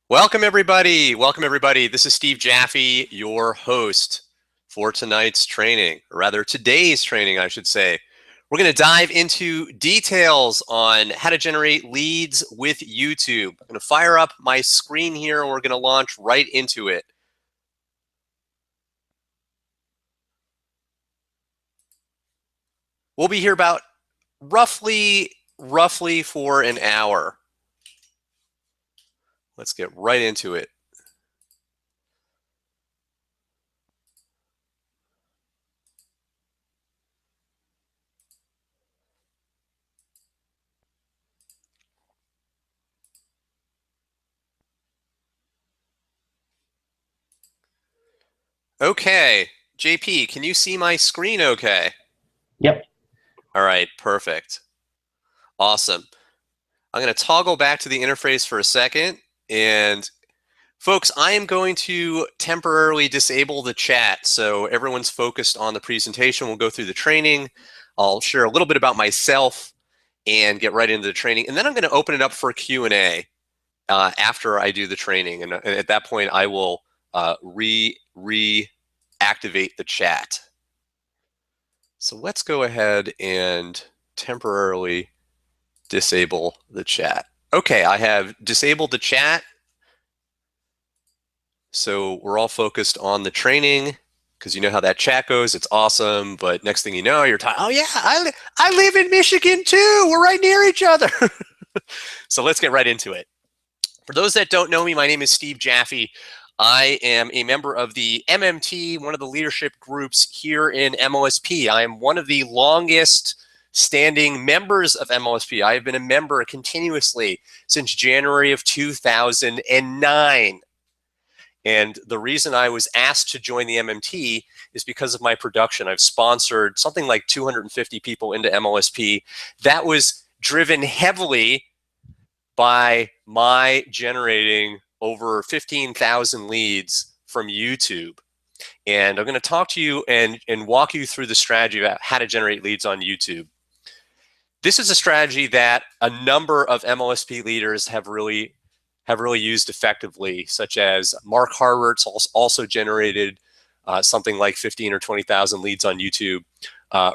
Welcome, everybody. Welcome, everybody. This is Steve Jaffe, your host for tonight's training, or rather today's training, I should say. We're going to dive into details on how to generate leads with YouTube. I'm going to fire up my screen here, and we're going to launch right into it. We'll be here about roughly for an hour. Let's get right into it. Okay, JP, can you see my screen okay? Yep. All right, perfect. Awesome. I'm going to toggle back to the interface for a second. And folks, I am going to temporarily disable the chat so everyone's focused on the presentation. We'll go through the training. I'll share a little bit about myself and get right into the training. And then I'm going to open it up for Q&A after I do the training. And at that point, I will reactivate the chat. So let's go ahead and temporarily disable the chat. Okay, I have disabled the chat. So we're all focused on the training because you know how that chat goes. It's awesome. But next thing you know, you're talking, oh, yeah, I live in Michigan too. We're right near each other. So let's get right into it. For those that don't know me, my name is Steve Jaffe. I am a member of the MMT, one of the leadership groups here in MOSP. I am one of the longest standing members of MOSP. I have been a member continuously since January of 2009. And the reason I was asked to join the MMT is because of my production. I've sponsored something like 250 people into MOSP. That was driven heavily by my generating over 15,000 leads from YouTube. And I'm going to talk to you and walk you through the strategy about how to generate leads on YouTube. This is a strategy that a number of MOSP leaders have really used effectively, such as Mark Harbert's also generated something like 15 or 20,000 leads on YouTube.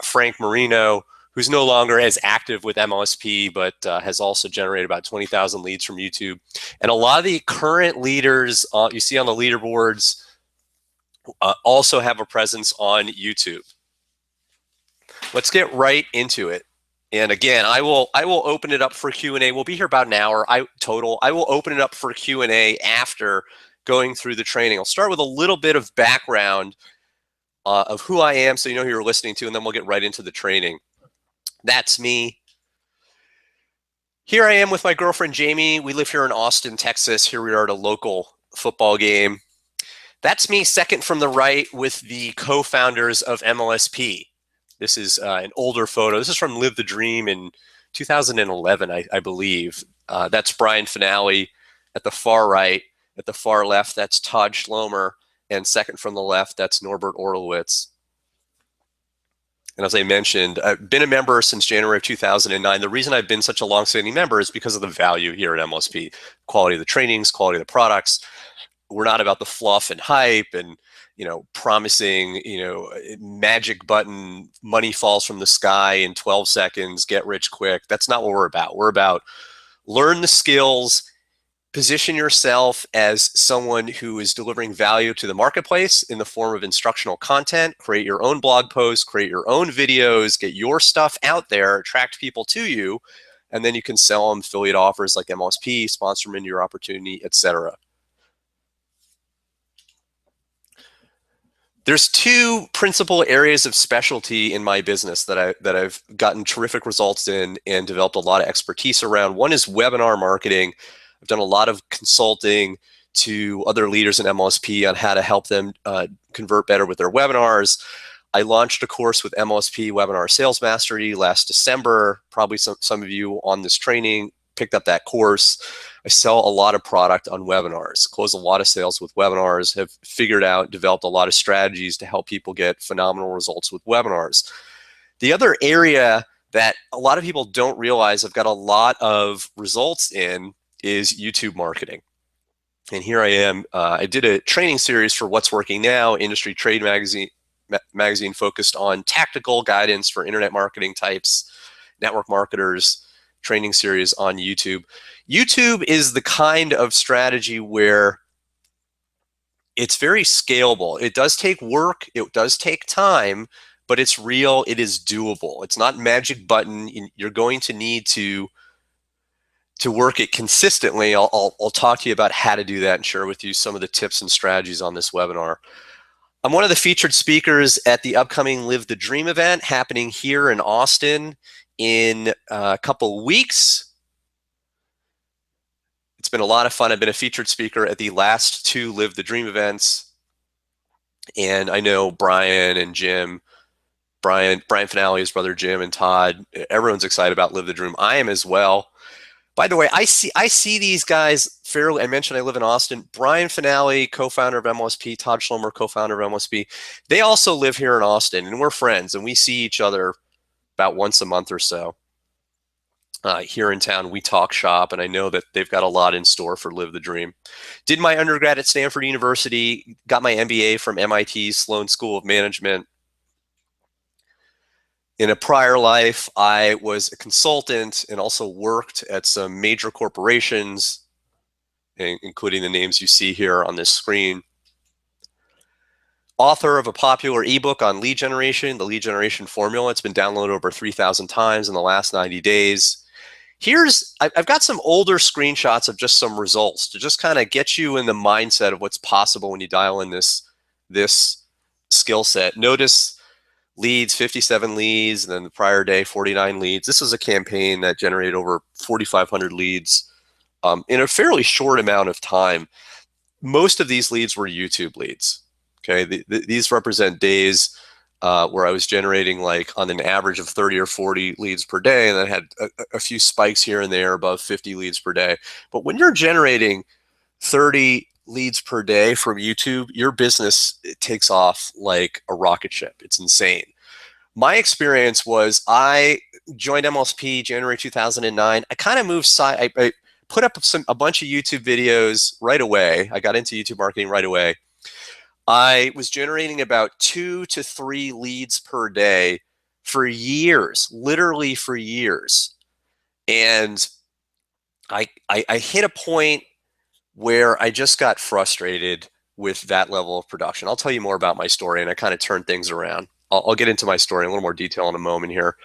Frank Marino, who's no longer as active with MOSP, but has also generated about 20,000 leads from YouTube. And a lot of the current leaders you see on the leaderboards also have a presence on YouTube. Let's get right into it. And again, I will open it up for Q&A. We'll be here about an hour total. I will open it up for Q&A after going through the training. I'll start with a little bit of background of who I am so you know who you're listening to, and then we'll get right into the training. That's me. Here I am with my girlfriend, Jamie. We live here in Austin, Texas. Here we are at a local football game. That's me second from the right with the co-founders of MLSP. This is an older photo. This is from Live the Dream in 2011, I believe. That's Brian Finale at the far right. At the far left, that's Todd Schlomer. And second from the left, that's Norbert Orlowitz. And as I mentioned, I've been a member since January of 2009. The reason I've been such a long-standing member is because of the value here at MLSP. Quality of the trainings, quality of the products. We're not about the fluff and hype and promising, magic button, money falls from the sky in 12 seconds, get rich quick. That's not what we're about. We're about learn the skills, position yourself as someone who is delivering value to the marketplace in the form of instructional content, create your own blog posts, create your own videos, get your stuff out there, attract people to you, and then you can sell them affiliate offers like MLSP, sponsor them into your opportunity, etc. There's two principal areas of specialty in my business that I've gotten terrific results in and developed a lot of expertise around. One is webinar marketing. I've done a lot of consulting to other leaders in MLSP on how to help them convert better with their webinars. I launched a course with MLSP Webinar Sales Mastery last December. Probably some of you on this training picked up that course. I sell a lot of product on webinars, close a lot of sales with webinars, have figured out, developed a lot of strategies to help people get phenomenal results with webinars. The other area that a lot of people don't realize I've got a lot of results in is YouTube marketing. And here I am. I did a training series for What's Working Now, industry trade magazine focused on tactical guidance for internet marketing types, network marketers, training series on YouTube. YouTube is the kind of strategy where it's very scalable. It does take work, it does take time, but it's real, it is doable. It's not magic button. You're going to need to work it consistently. I'll talk to you about how to do that and share with you some of the tips and strategies on this webinar. I'm one of the featured speakers at the upcoming Live the Dream event happening here in Austin in a couple of weeks. It's been a lot of fun. I've been a featured speaker at the last 2 Live the Dream events. And I know Brian and Jim, Brian Finale, his brother Jim, and Todd, everyone's excited about Live the Dream. I am as well. By the way, I see these guys fairly. I mentioned I live in Austin. Brian Finale, co-founder of MLSP, Todd Schlomer, co-founder of MLSP. They also live here in Austin, and we're friends, and we see each other about once a month or so. Here in town, we talk shop, and I know that they've got a lot in store for Live the Dream. Did my undergrad at Stanford University, got my MBA from MIT Sloan School of Management. In a prior life, I was a consultant and also worked at some major corporations, including the names you see here on this screen. Author of a popular ebook on lead generation, the lead generation formula. It's been downloaded over 3,000 times in the last 90 days. I've got some older screenshots of just some results to just kind of get you in the mindset of what's possible when you dial in this skill set. Notice leads, 57 leads, and then the prior day, 49 leads. This is a campaign that generated over 4,500 leads in a fairly short amount of time. Most of these leads were YouTube leads. Okay, these represent days where I was generating like on an average of 30 or 40 leads per day, and then had a few spikes here and there above 50 leads per day. But when you're generating 30 leads per day from YouTube, your business takes off like a rocket ship. It's insane. My experience was I joined MLSP January 2009. I kind of moved side. I put up a bunch of YouTube videos right away. I got into YouTube marketing right away. I was generating about 2 to 3 leads per day for years, literally for years. And I hit a point where I just got frustrated with that level of production. I'll tell you more about my story, and I kind of turned things around. I'll get into my story in a little more detail in a moment here.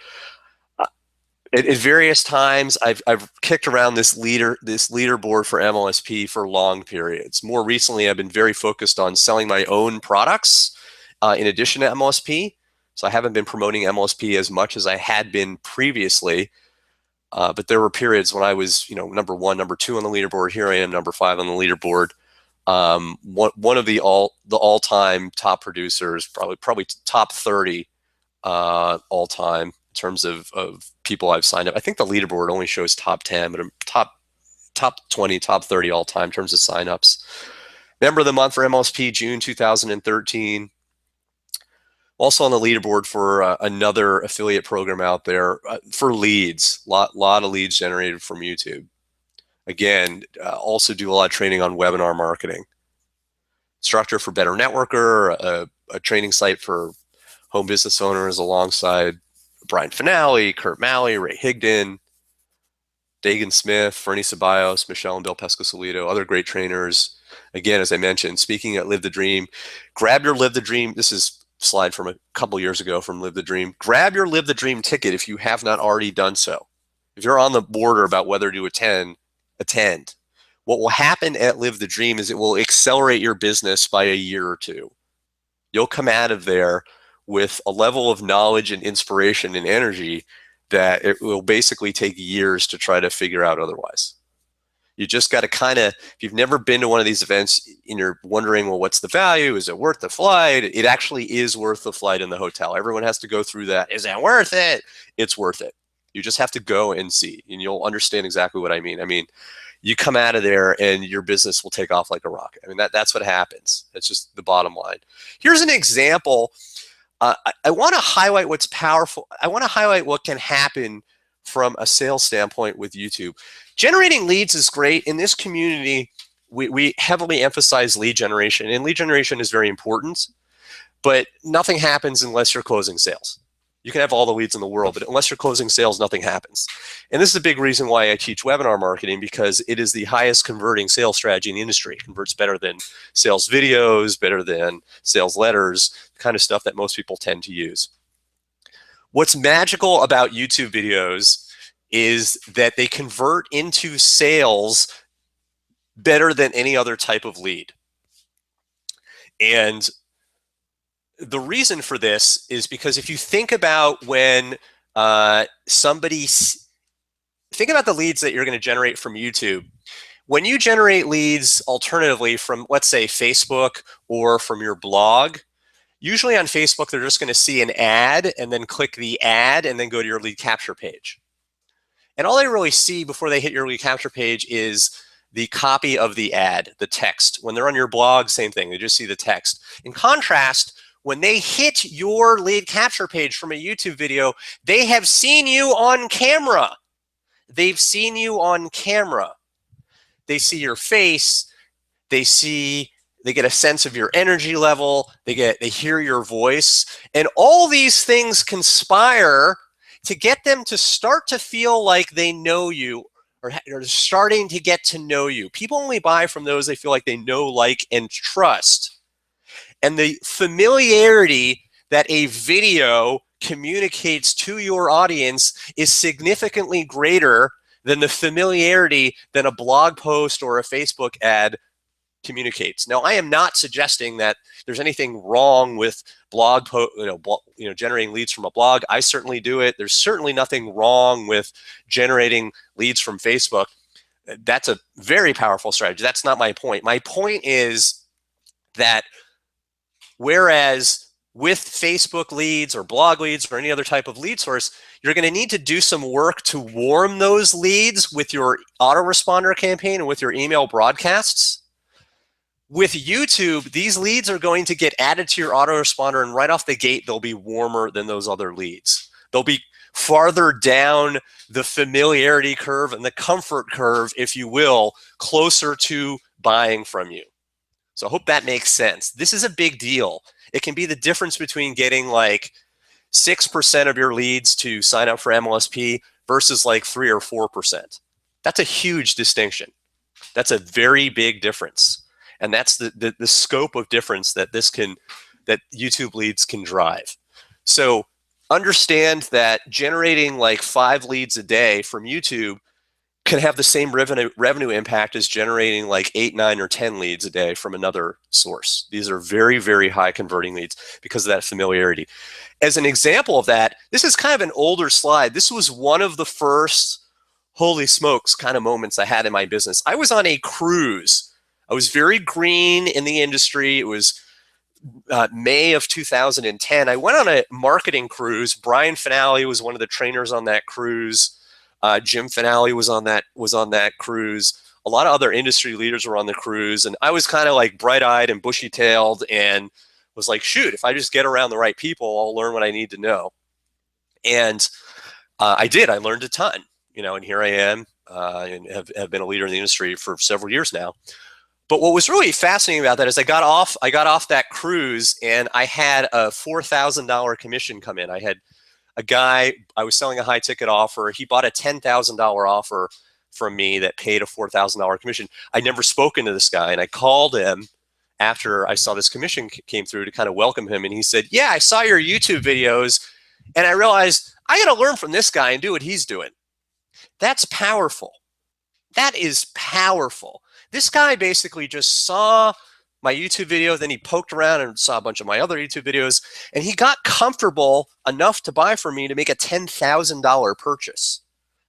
At various times, I've kicked around this leaderboard for MLSP for long periods. More recently, I've been very focused on selling my own products in addition to MLSP. So I haven't been promoting MLSP as much as I had been previously. But there were periods when I was, number 1, number 2 on the leaderboard. Here I am, number 5 on the leaderboard. One of the all-time top producers, probably top 30 all time in terms of people I've signed up. I think the leaderboard only shows top 10, but top 20, top 30 all time in terms of signups. Member of the month for MLSP, June 2013. Also on the leaderboard for another affiliate program out there for leads. Lot of leads generated from YouTube. Again, also do a lot of training on webinar marketing. Instructor for Better Networker, a training site for home business owners alongside Brian Finale, Kurt Malley, Ray Higdon, Dagan Smith, Fernie Ceballos, Michelle and Bill Pescosolido, other great trainers. Again, as I mentioned, speaking at Live the Dream, grab your Live the Dream. This is a slide from a couple years ago from Live the Dream. Grab your Live the Dream ticket if you have not already done so. If you're on the border about whether to attend. What will happen at Live the Dream is it will accelerate your business by a year or 2. You'll come out of there with a level of knowledge and inspiration and energy that it will basically take years to try to figure out otherwise. You just got to if you've never been to one of these events and you're wondering, well, what's the value? Is it worth the flight? It actually is worth the flight in the hotel. Everyone has to go through that. Is that worth it? It's worth it. You just have to go and see, and you'll understand exactly what I mean. You come out of there and your business will take off like a rocket. That's what happens. That's just the bottom line. Here's an example. I want to highlight what's powerful. I want to highlight what can happen from a sales standpoint with YouTube. Generating leads is great. In this community, we heavily emphasize lead generation, and lead generation is very important, but nothing happens unless you're closing sales. You can have all the leads in the world, but unless you're closing sales, nothing happens. And this is a big reason why I teach webinar marketing, because it is the highest converting sales strategy in the industry. It converts better than sales videos, better than sales letters, the kind of stuff that most people tend to use. What's magical about YouTube videos is that they convert into sales better than any other type of lead. And the reason for this is because if you think about when think about the leads that you're going to generate from YouTube. When you generate leads alternatively from, let's say, Facebook or from your blog, usually on Facebook, they're just going to see an ad and then click the ad and then go to your lead capture page. And all they really see before they hit your lead capture page is the copy of the ad, the text. When they're on your blog, same thing, they just see the text. In contrast, when they hit your lead capture page from a YouTube video, they have seen you on camera. They've seen you on camera. They see your face. They get a sense of your energy level. They hear your voice. And all these things conspire to get them to start to feel like they know you, or starting to get to know you. People only buy from those they feel like they know, like, and trust. And the familiarity that a video communicates to your audience is significantly greater than the familiarity that a blog post or a Facebook ad communicates. Now, I am not suggesting that there's anything wrong with generating leads from a blog. I certainly do it. There's certainly nothing wrong with generating leads from Facebook. That's a very powerful strategy. That's not my point. My point is that whereas with Facebook leads or blog leads or any other type of lead source, you're going to need to do some work to warm those leads with your autoresponder campaign and with your email broadcasts. With YouTube, these leads are going to get added to your autoresponder, and right off the gate, they'll be warmer than those other leads. They'll be farther down the familiarity curve and the comfort curve, if you will, closer to buying from you. So I hope that makes sense. This is a big deal. It can be the difference between getting like 6% of your leads to sign up for MLSP versus like 3 or 4%. That's a huge distinction. That's a very big difference. And that's the scope of difference that that YouTube leads can drive. So understand that generating like 5 leads a day from YouTube can have the same revenue impact as generating like 8, 9, or 10 leads a day from another source. These are very, very high converting leads because of that familiarity. As an example of that, this is kind of an older slide. This was one of the first holy smokes kind of moments I had in my business. I was on a cruise. I was very green in the industry. It was May of 2010. I went on a marketing cruise. Brian Finale was one of the trainers on that cruise. Jim Finale was on that cruise. A lot of other industry leaders were on the cruise, and I was kind of like bright-eyed and bushy-tailed, and was like, shoot, if I just get around the right people, I'll learn what I need to know. And I did. I learned a ton, and here I am, and have been a leader in the industry for several years now. But what was really fascinating about that is I got off that cruise, and I had a $4,000 commission come in. I had a guy, I was selling a high ticket offer. He bought a $10,000 offer from me that paid a $4,000 commission. I'd never spoken to this guy, and I called him after I saw this commission came through to kind of welcome him. And he said, yeah, I saw your YouTube videos, and I realized I got to learn from this guy and do what he's doing. That's powerful. That is powerful. This guy basically just saw my YouTube video, then he poked around and saw a bunch of my other YouTube videos, and he got comfortable enough to buy from me to make a $10,000 purchase.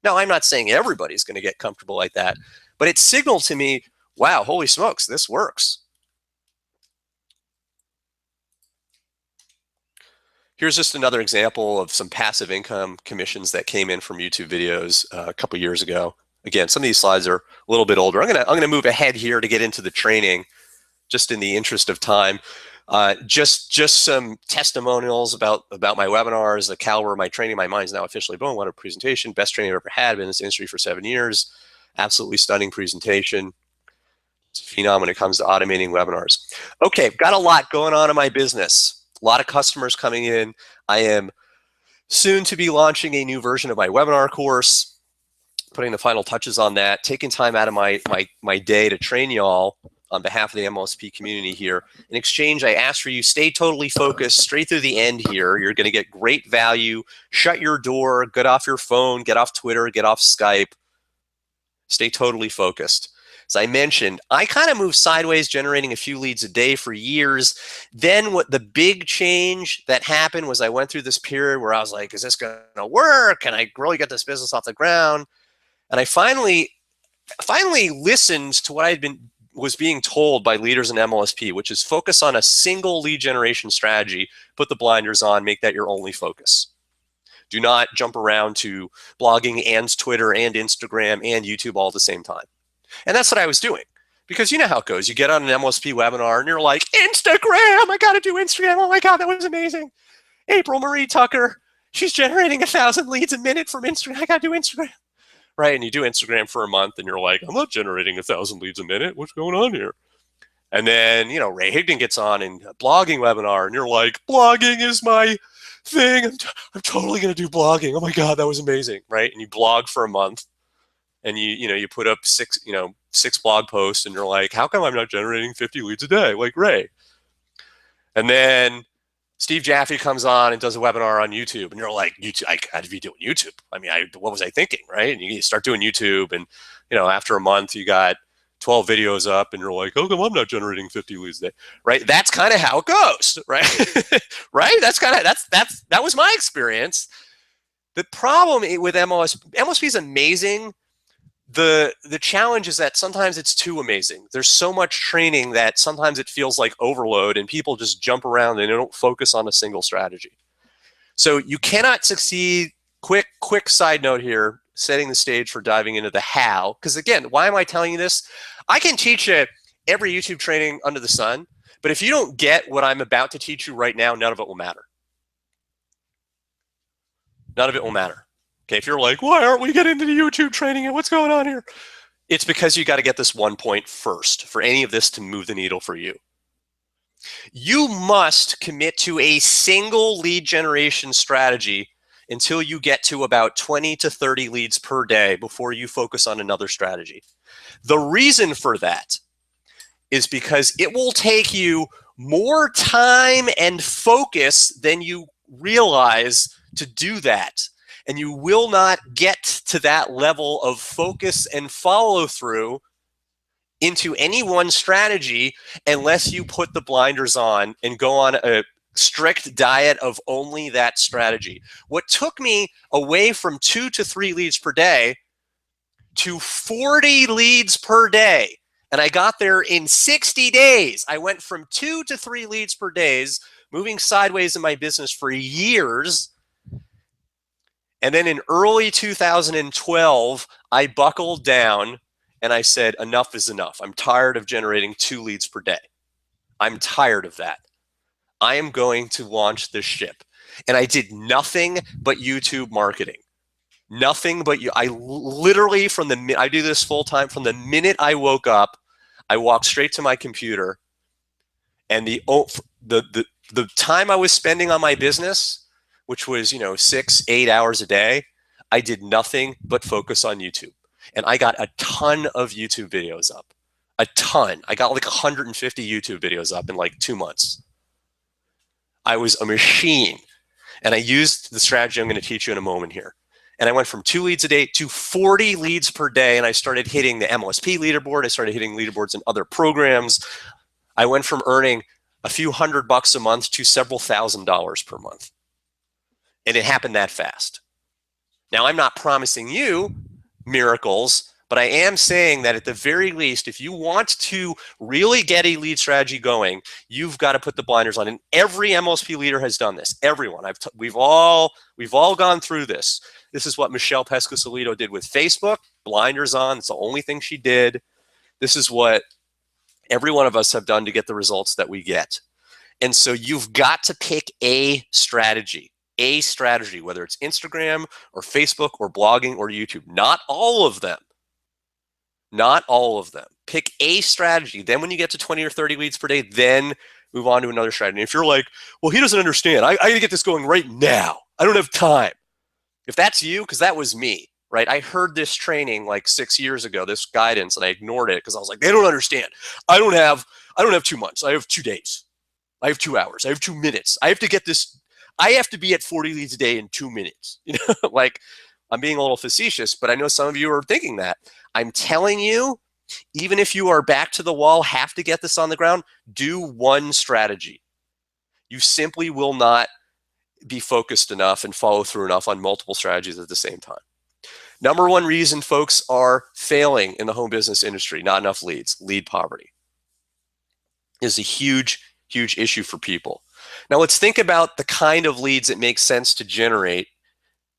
Now, I'm not saying everybody's going to get comfortable like that, but it signaled to me, wow, holy smokes, this works. Here's just another example of some passive income commissions that came in from YouTube videos a couple years ago. Again, some of these slides are a little bit older. I'm gonna move ahead here to get into the training, just in the interest of time. Just some testimonials about my webinars, the caliber of my training. My mind's now officially blown. What a presentation! Best training I've ever had. Been in this industry for 7 years. Absolutely stunning presentation. Phenom when it comes to automating webinars. Okay, got a lot going on in my business. A lot of customers coming in. I am soon to be launching a new version of my webinar course, putting the final touches on that, taking time out of my day to train y'all on behalf of the MLSP community here. In exchange, I ask for you, stay totally focused straight through the end here. You're going to get great value. Shut your door, get off your phone, get off Twitter, get off Skype. Stay totally focused. As I mentioned, I kind of moved sideways, generating a few leads a day for years. Then what the big change that happened was I went through this period where I was like, is this going to work? Can I really get this business off the ground? And I finally listened to what was being told by leaders in MLSP, which is focus on a single lead generation strategy, put the blinders on, make that your only focus. Do not jump around to blogging and Twitter and Instagram and YouTube all at the same time. And that's what I was doing, because you know how it goes. You get on an MLSP webinar and you're like, Instagram, I got to do Instagram. Oh my God, that was amazing. April Marie Tucker, she's generating 1,000 leads a minute from Instagram. I got to do Instagram. Right, and you do Instagram for a month and you're like, I'm not generating 1,000 leads a minute. What's going on here? And then, you know, Ray Higdon gets on in a blogging webinar and you're like, blogging is my thing. I'm totally going to do blogging. Oh my God, that was amazing, right? And you blog for a month and you put up six blog posts and you're like, how come I'm not generating 50 leads a day like Ray? And then Steve Jaffe comes on and does a webinar on YouTube, and you're like, YouTube, I got to be doing YouTube. I mean, what was I thinking, right? And you start doing YouTube, and after a month, you got 12 videos up, and you're like, oh, come on, I'm not generating 50 leads a day, right? That's kind of how it goes, right? Right? That was my experience. The problem with MLSP is amazing. The challenge is that sometimes it's too amazing. There's so much training that sometimes it feels like overload and people just jump around and they don't focus on a single strategy. So you cannot succeed. Quick side note here, setting the stage for diving into the how. Because again, why am I telling you this? I can teach you every YouTube training under the sun, but if you don't get what I'm about to teach you right now, none of it will matter. None of it will matter. Okay, if you're like, why aren't we getting into the YouTube training and what's going on here? It's because you got to get this one point first for any of this to move the needle for you. You must commit to a single lead generation strategy until you get to about 20 to 30 leads per day before you focus on another strategy. The reason for that is because it will take you more time and focus than you realize to do that. And you will not get to that level of focus and follow through into any one strategy unless you put the blinders on and go on a strict diet of only that strategy. What took me away from 2 to 3 leads per day to 40 leads per day, and I got there in 60 days. I went from 2 to 3 leads per day, moving sideways in my business for years. And then in early 2012, I buckled down and I said, enough is enough. I'm tired of generating 2 leads per day. I'm tired of that. I am going to launch this ship. And I did nothing but YouTube marketing. Nothing but I literally, I do this full time. From the minute I woke up, I walked straight to my computer. And the time I was spending on my business, which was 6-8 hours a day, I did nothing but focus on YouTube. And I got a ton of YouTube videos up. A ton. I got like 150 YouTube videos up in like 2 months. I was a machine. And I used the strategy I'm going to teach you in a moment here. And I went from 2 leads a day to 40 leads per day. And I started hitting the MLSP leaderboard. I started hitting leaderboards in other programs. I went from earning a few $100 a month to several $1,000s per month. And it happened that fast. Now, I'm not promising you miracles, but I am saying that at the very least, if you want to really get a lead strategy going, you've got to put the blinders on. And every MLSP leader has done this. Everyone. We've all gone through this. This is what Michelle Pescasolido did with Facebook. Blinders on. It's the only thing she did. This is what every one of us have done to get the results that we get. And so you've got to pick a strategy. A strategy, whether it's Instagram or Facebook or blogging or YouTube, not all of them. Not all of them. Pick a strategy. Then when you get to 20 or 30 leads per day, then move on to another strategy. And if you're like, well, he doesn't understand. I got to get this going right now. I don't have time. If that's you, because that was me, right? I heard this training like 6 years ago, this guidance, and I ignored it because I was like, they don't understand. I don't have 2 months. I have 2 days. I have 2 hours. I have 2 minutes. I have to get this. I have to be at 40 leads a day in 2 minutes. You know, like, I'm being a little facetious, but I know some of you are thinking that. I'm telling you, even if you are back to the wall, have to get this on the ground, do one strategy. You simply will not be focused enough and follow through enough on multiple strategies at the same time. Number one reason folks are failing in the home business industry, not enough leads, lead poverty, is a huge, huge issue for people. Now let's think about the kind of leads it makes sense to generate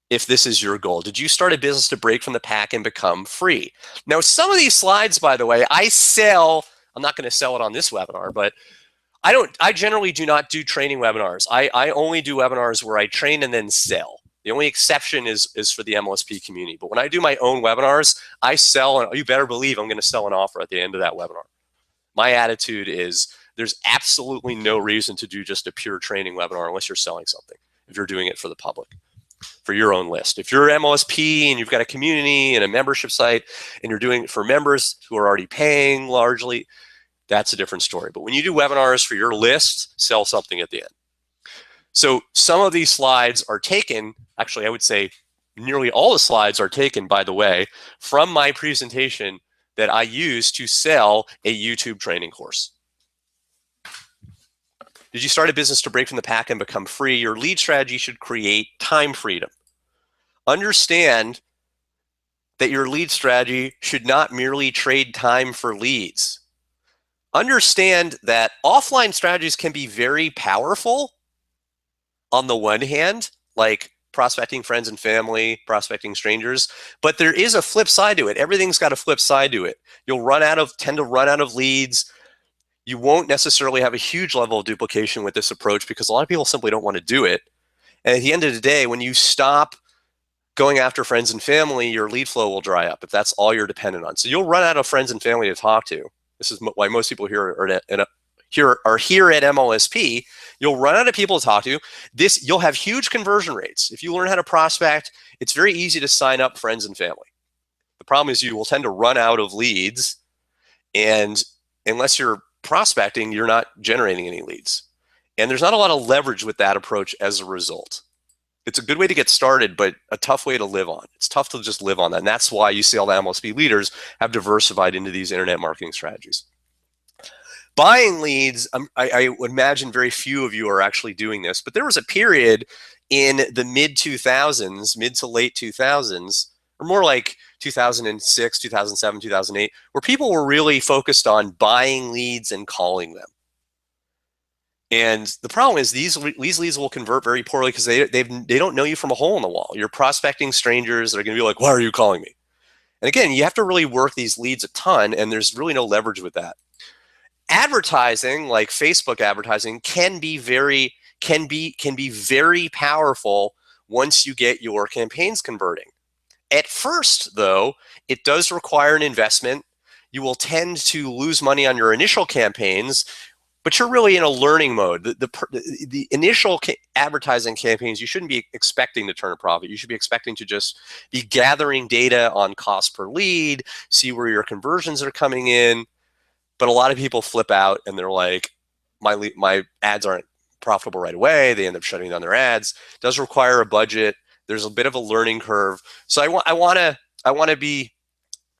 if this is your goal. Did you start a business to break from the pack and become free? Now, some of these slides, by the way, I sell. I'm not going to sell it on this webinar, but I generally do not do training webinars. I only do webinars where I train and then sell. The only exception is for the MLSP community. But when I do my own webinars, I sell, and you better believe I'm going to sell an offer at the end of that webinar. My attitude is there's absolutely no reason to do just a pure training webinar unless you're selling something, if you're doing it for the public, for your own list. If you're MLSP and you've got a community and a membership site and you're doing it for members who are already paying largely, that's a different story. But when you do webinars for your list, sell something at the end. So some of these slides are taken, actually I would say nearly all the slides are taken, by the way, from my presentation that I use to sell a YouTube training course. Did you start a business to break from the pack and become free? Your lead strategy should create time freedom. Understand that your lead strategy should not merely trade time for leads. Understand that offline strategies can be very powerful on the one hand, like prospecting friends and family, prospecting strangers, but there is a flip side to it. Everything's got a flip side to it. You'll tend to run out of leads. You won't necessarily have a huge level of duplication with this approach because a lot of people simply don't want to do it. And at the end of the day, when you stop going after friends and family, your lead flow will dry up if that's all you're dependent on. So you'll run out of friends and family to talk to. This is why most people here are here at MLSP. You'll run out of people to talk to. You'll have huge conversion rates. If you learn how to prospect, it's very easy to sign up friends and family. The problem is you will tend to run out of leads, and unless you're prospecting, you're not generating any leads. And there's not a lot of leverage with that approach as a result. It's a good way to get started, but a tough way to live on. It's tough to just live on that. And that's why you see all the MLSP leaders have diversified into these internet marketing strategies. Buying leads, I would imagine very few of you are actually doing this, but there was a period in the mid to late 2000s, or more like 2006, 2007, 2008, where people were really focused on buying leads and calling them. And the problem is these leads will convert very poorly because they don't know you from a hole in the wall. You're prospecting strangers that are going to be like, why are you calling me? And again, you have to really work these leads a ton, and there's really no leverage with that. Advertising, like Facebook advertising, can be very powerful once you get your campaigns converting. At first, though, it does require an investment. You will tend to lose money on your initial campaigns, but you're really in a learning mode. The initial advertising campaigns, you shouldn't be expecting to turn a profit. You should be expecting to just be gathering data on cost per lead, see where your conversions are coming in. But a lot of people flip out and they're like, my ads aren't profitable right away. They end up shutting down their ads. It does require a budget. There's a bit of a learning curve. So I want to be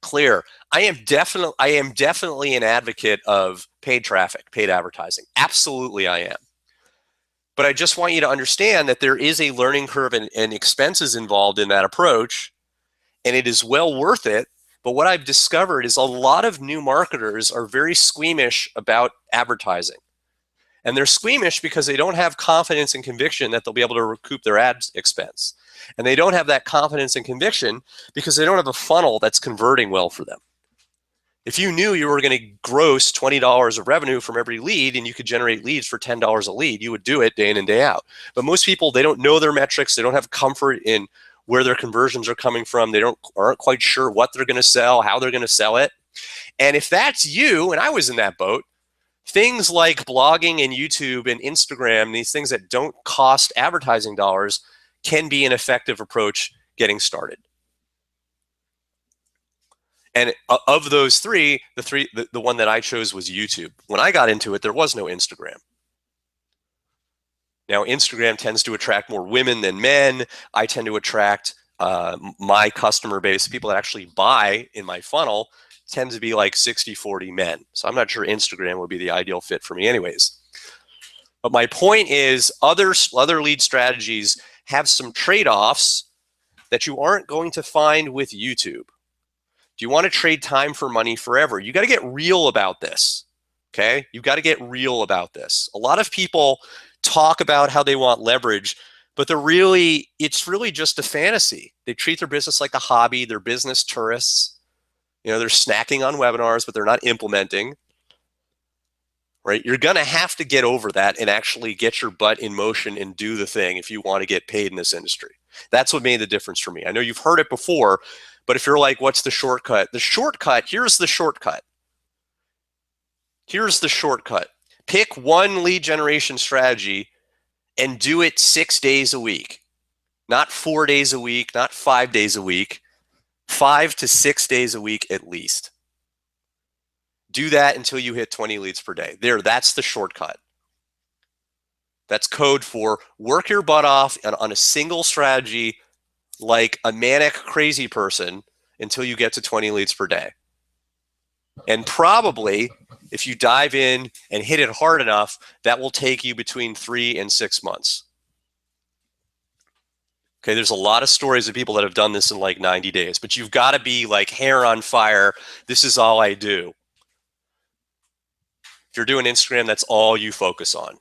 clear. I am definitely an advocate of paid traffic, paid advertising. Absolutely, I am. But I just want you to understand that there is a learning curve and expenses involved in that approach, and it is well worth it. But what I've discovered is a lot of new marketers are very squeamish about advertising. And they're squeamish because they don't have confidence and conviction that they'll be able to recoup their ad expense. And they don't have that confidence and conviction because they don't have a funnel that's converting well for them. If you knew you were going to gross $20 of revenue from every lead and you could generate leads for $10 a lead, you would do it day in and day out. But most people, they don't know their metrics. They don't have comfort in where their conversions are coming from. They aren't quite sure what they're going to sell, how they're going to sell it. And if that's you, and I was in that boat, things like blogging and YouTube and Instagram, these things that don't cost advertising dollars, can be an effective approach getting started. And of those three, the one that I chose was YouTube. When I got into it, there was no Instagram. Now, Instagram tends to attract more women than men. I tend to attract my customer base, people that actually buy in my funnel, tend to be like 60-40 men. So I'm not sure Instagram would be the ideal fit for me anyways. But my point is other lead strategies have some trade-offs that you aren't going to find with YouTube. Do you want to trade time for money forever? You got to get real about this, okay? You've got to get real about this. A lot of people talk about how they want leverage, but it's really just a fantasy. They treat their business like a hobby. They're business tourists. You know, they're snacking on webinars, but they're not implementing, right? You're going to have to get over that and actually get your butt in motion and do the thing if you want to get paid in this industry. That's what made the difference for me. I know you've heard it before, but if you're like, what's the shortcut? The shortcut, here's the shortcut. Here's the shortcut. Pick one lead generation strategy and do it 6 days a week. Not 4 days a week, not 5 days a week, 5 to 6 days a week at least. Do that until you hit 20 leads per day. There, that's the shortcut. That's code for work your butt off on a single strategy like a manic crazy person until you get to 20 leads per day. And probably if you dive in and hit it hard enough, that will take you between 3 and 6 months. Okay, there's a lot of stories of people that have done this in like 90 days, but you've got to be like hair on fire. This is all I do. If you're doing Instagram, that's all you focus on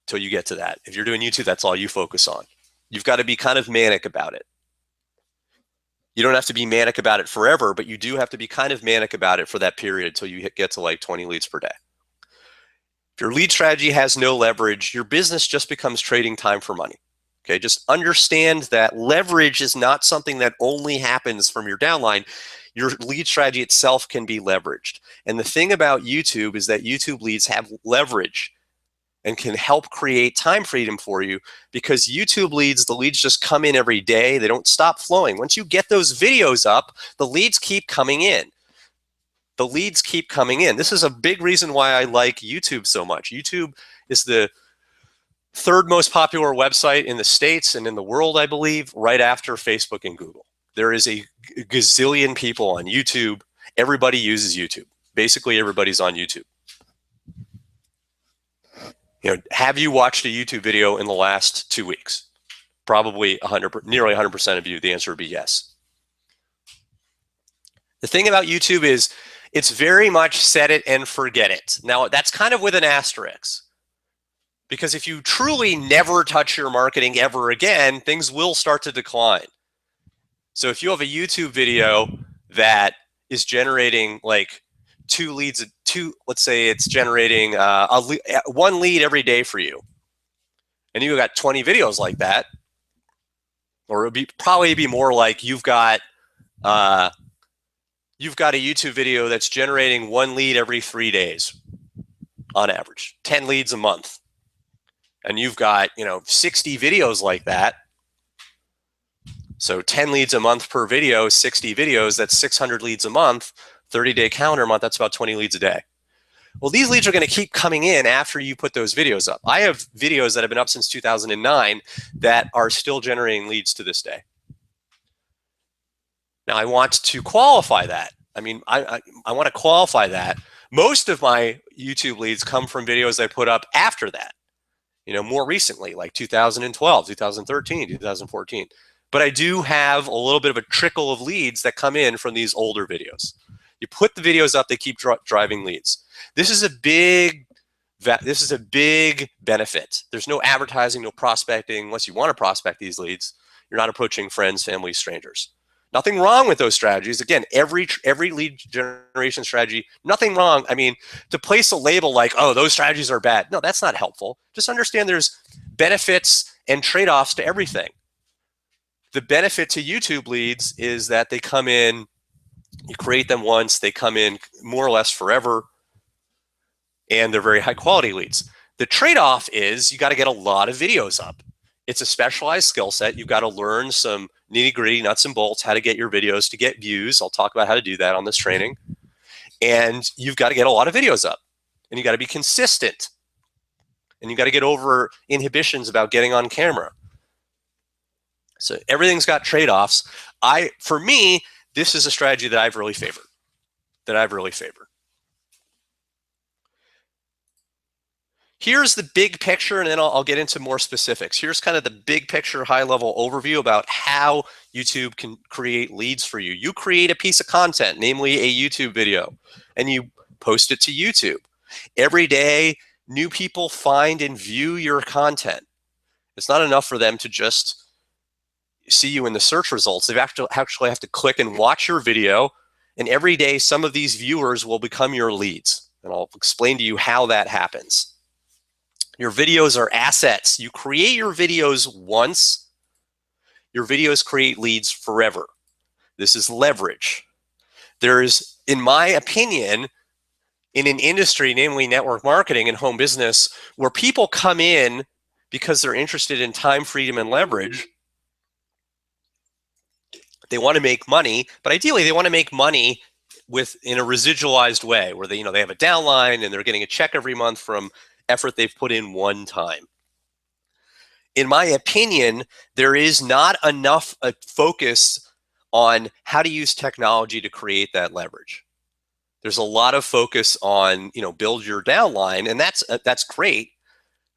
until you get to that. If you're doing YouTube, that's all you focus on. You've got to be kind of manic about it. You don't have to be manic about it forever, but you do have to be kind of manic about it for that period until you get to like 20 leads per day. If your lead strategy has no leverage, your business just becomes trading time for money. Okay, just understand that leverage is not something that only happens from your downline. Your lead strategy itself can be leveraged. And the thing about YouTube is that YouTube leads have leverage and can help create time freedom for you, because YouTube leads, the leads just come in every day. They don't stop flowing. Once you get those videos up, the leads keep coming in. The leads keep coming in. This is a big reason why I like YouTube so much. YouTube is the third most popular website in the States and in the world, I believe, right after Facebook and Google. There is a gazillion people on YouTube. Everybody uses YouTube. Basically, everybody's on YouTube. You know, have you watched a YouTube video in the last 2 weeks? Probably nearly 100% of you, the answer would be yes. The thing about YouTube is it's very much set it and forget it. Now, that's kind of with an asterisk, because if you truly never touch your marketing ever again, things will start to decline. So if you have a YouTube video that is generating like let's say it's generating one lead every day for you, and you've got 20 videos like that, or it would probably be more like you've got a YouTube video that's generating one lead every 3 days on average, 10 leads a month, and you've got 60 videos like that. So 10 leads a month per video, 60 videos, that's 600 leads a month. 30-day calendar month, that's about 20 leads a day. Well, these leads are going to keep coming in after you put those videos up. I have videos that have been up since 2009 that are still generating leads to this day. Now, I want to qualify that. I mean, I want to qualify that. Most of my YouTube leads come from videos I put up after that, more recently, like 2012, 2013, 2014. But I do have a little bit of a trickle of leads that come in from these older videos. You put the videos up, they keep driving leads. This is a big benefit. There's no advertising, no prospecting. Unless you want to prospect these leads, you're not approaching friends, family, strangers. Nothing wrong with those strategies. Again, every lead generation strategy, nothing wrong. I mean, to place a label like, oh, those strategies are bad. No, that's not helpful. Just understand there's benefits and trade-offs to everything. The benefit to YouTube leads is that they come in You create them once, they come in more or less forever, and they're very high quality leads. The trade-off is you got to get a lot of videos up. It's a specialized skill set. You've got to learn some nitty-gritty nuts and bolts, how to get your videos to get views. I'll talk about how to do that on this training. And you've got to get a lot of videos up, and you got to be consistent, and you got to get over inhibitions about getting on camera. So everything's got trade-offs. For me, this is a strategy that I've really favored. Here's the big picture, and then I'll get into more specifics. Here's kind of the big picture, high-level overview about how YouTube can create leads for you. You create a piece of content, namely a YouTube video, and you post it to YouTube. Every day, new people find and view your content. It's not enough for them to just see you in the search results. They actually have to click and watch your video, and every day, some of these viewers will become your leads, and I'll explain to you how that happens. Your videos are assets. You create your videos once. Your videos create leads forever. This is leverage. There's, in my opinion, in an industry, namely network marketing and home business, where people come in because they're interested in time, freedom, and leverage. They want to make money, but ideally they want to make money in a residualized way, where they have a downline and they're getting a check every month from effort they've put in one time. In my opinion, there is not enough focus on how to use technology to create that leverage. There's a lot of focus on, build your downline, and that's great.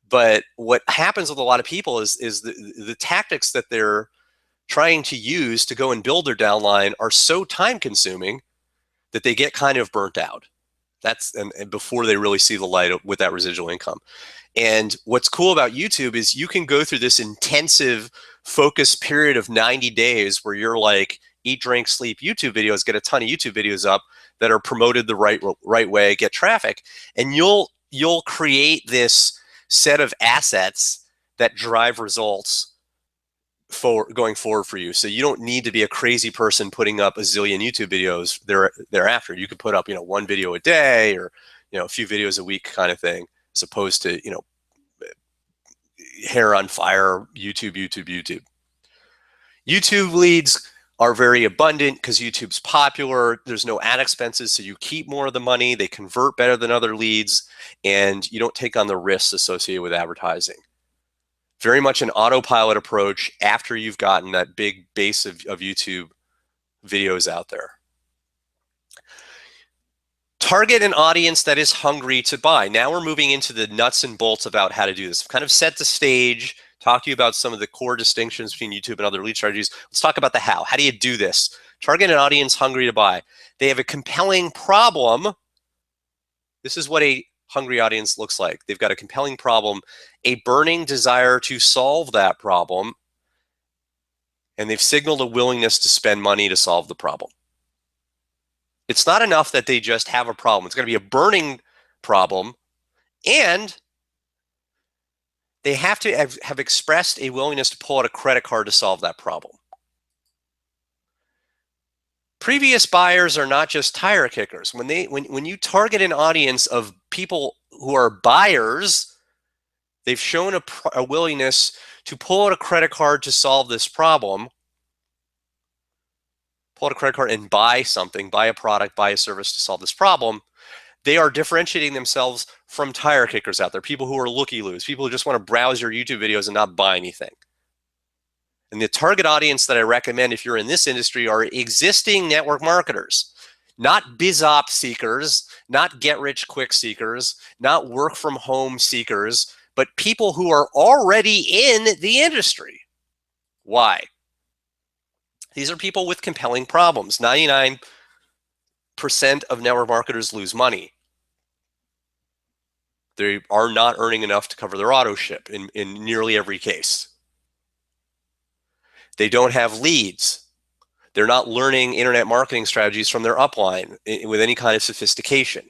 But what happens with a lot of people is the tactics that they're trying to use to go and build their downline are so time consuming that they get kind of burnt out. And before they really see the light with that residual income. And what's cool about YouTube is you can go through this intensive focus period of 90 days where you're like, eat, drink, sleep YouTube videos, get a ton of YouTube videos up that are promoted the right way, get traffic, and you'll create this set of assets that drive results going forward for you. So you don't need to be a crazy person putting up a zillion YouTube videos thereafter. You could put up, one video a day or, a few videos a week kind of thing, as opposed to, hair on fire, YouTube. YouTube leads are very abundant because YouTube's popular. There's no ad expenses, so you keep more of the money. They convert better than other leads, and you don't take on the risks associated with advertising. Very much an autopilot approach after you've gotten that big base of YouTube videos out there. Target an audience that is hungry to buy. Now we're moving into the nuts and bolts about how to do this. I've kind of set the stage, talk to you about some of the core distinctions between YouTube and other lead strategies. Let's talk about the how. How do you do this? Target an audience hungry to buy. They have a compelling problem. This is what a hungry audience looks like. They've got a compelling problem, a burning desire to solve that problem, and they've signaled a willingness to spend money to solve the problem. It's not enough that they just have a problem. It's going to be a burning problem, and they have to have expressed a willingness to pull out a credit card to solve that problem. Previous buyers are not just tire kickers. When you target an audience of people who are buyers, they've shown a willingness to pull out a credit card to solve this problem, pull out a credit card and buy something, buy a product, buy a service to solve this problem. They are differentiating themselves from tire kickers out there, people who are looky-loos, people who just want to browse your YouTube videos and not buy anything. And the target audience that I recommend if you're in this industry are existing network marketers, not biz op seekers, not get-rich-quick seekers, not work-from-home seekers, but people who are already in the industry. Why? These are people with compelling problems. 99% of network marketers lose money. They are not earning enough to cover their auto ship in nearly every case. They don't have leads. They're not learning internet marketing strategies from their upline with any kind of sophistication.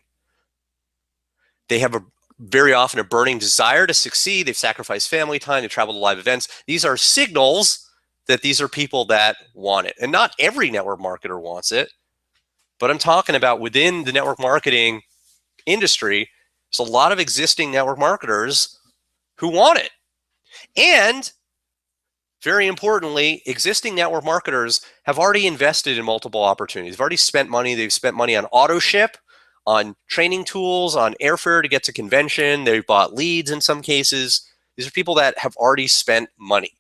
They have very often a burning desire to succeed. They've sacrificed family time. They travel to live events. These are signals that these are people that want it. And not every network marketer wants it. but I'm talking about within the network marketing industry, there's a lot of existing network marketers who want it. And very importantly, existing network marketers have already invested in multiple opportunities. They've already spent money. They've spent money on auto ship, on training tools, on airfare to get to convention. They've bought leads in some cases. These are people that have already spent money.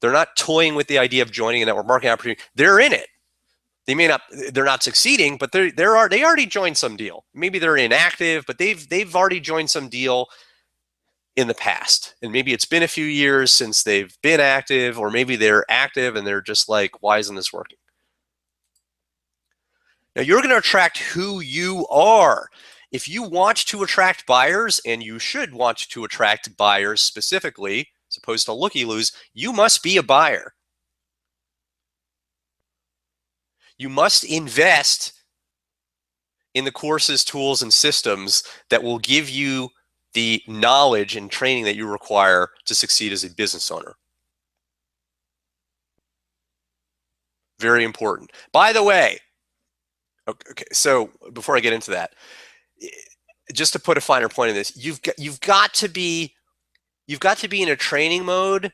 They're not toying with the idea of joining a network marketing opportunity. They're in it. They're not succeeding, but they already joined some deal. Maybe they're inactive, but they've already joined some deal in the past. And maybe it's been a few years since they've been active, or maybe they're active and they're just like, why isn't this working? Now you're going to attract who you are. If you want to attract buyers, and you should want to attract buyers specifically, as opposed to looky-loos, you must be a buyer. You must invest in the courses, tools, and systems that will give you the knowledge and training that you require to succeed as a business owner. Very important. By the way, okay, so before I get into that, just to put a finer point in this, you've got to be in a training mode.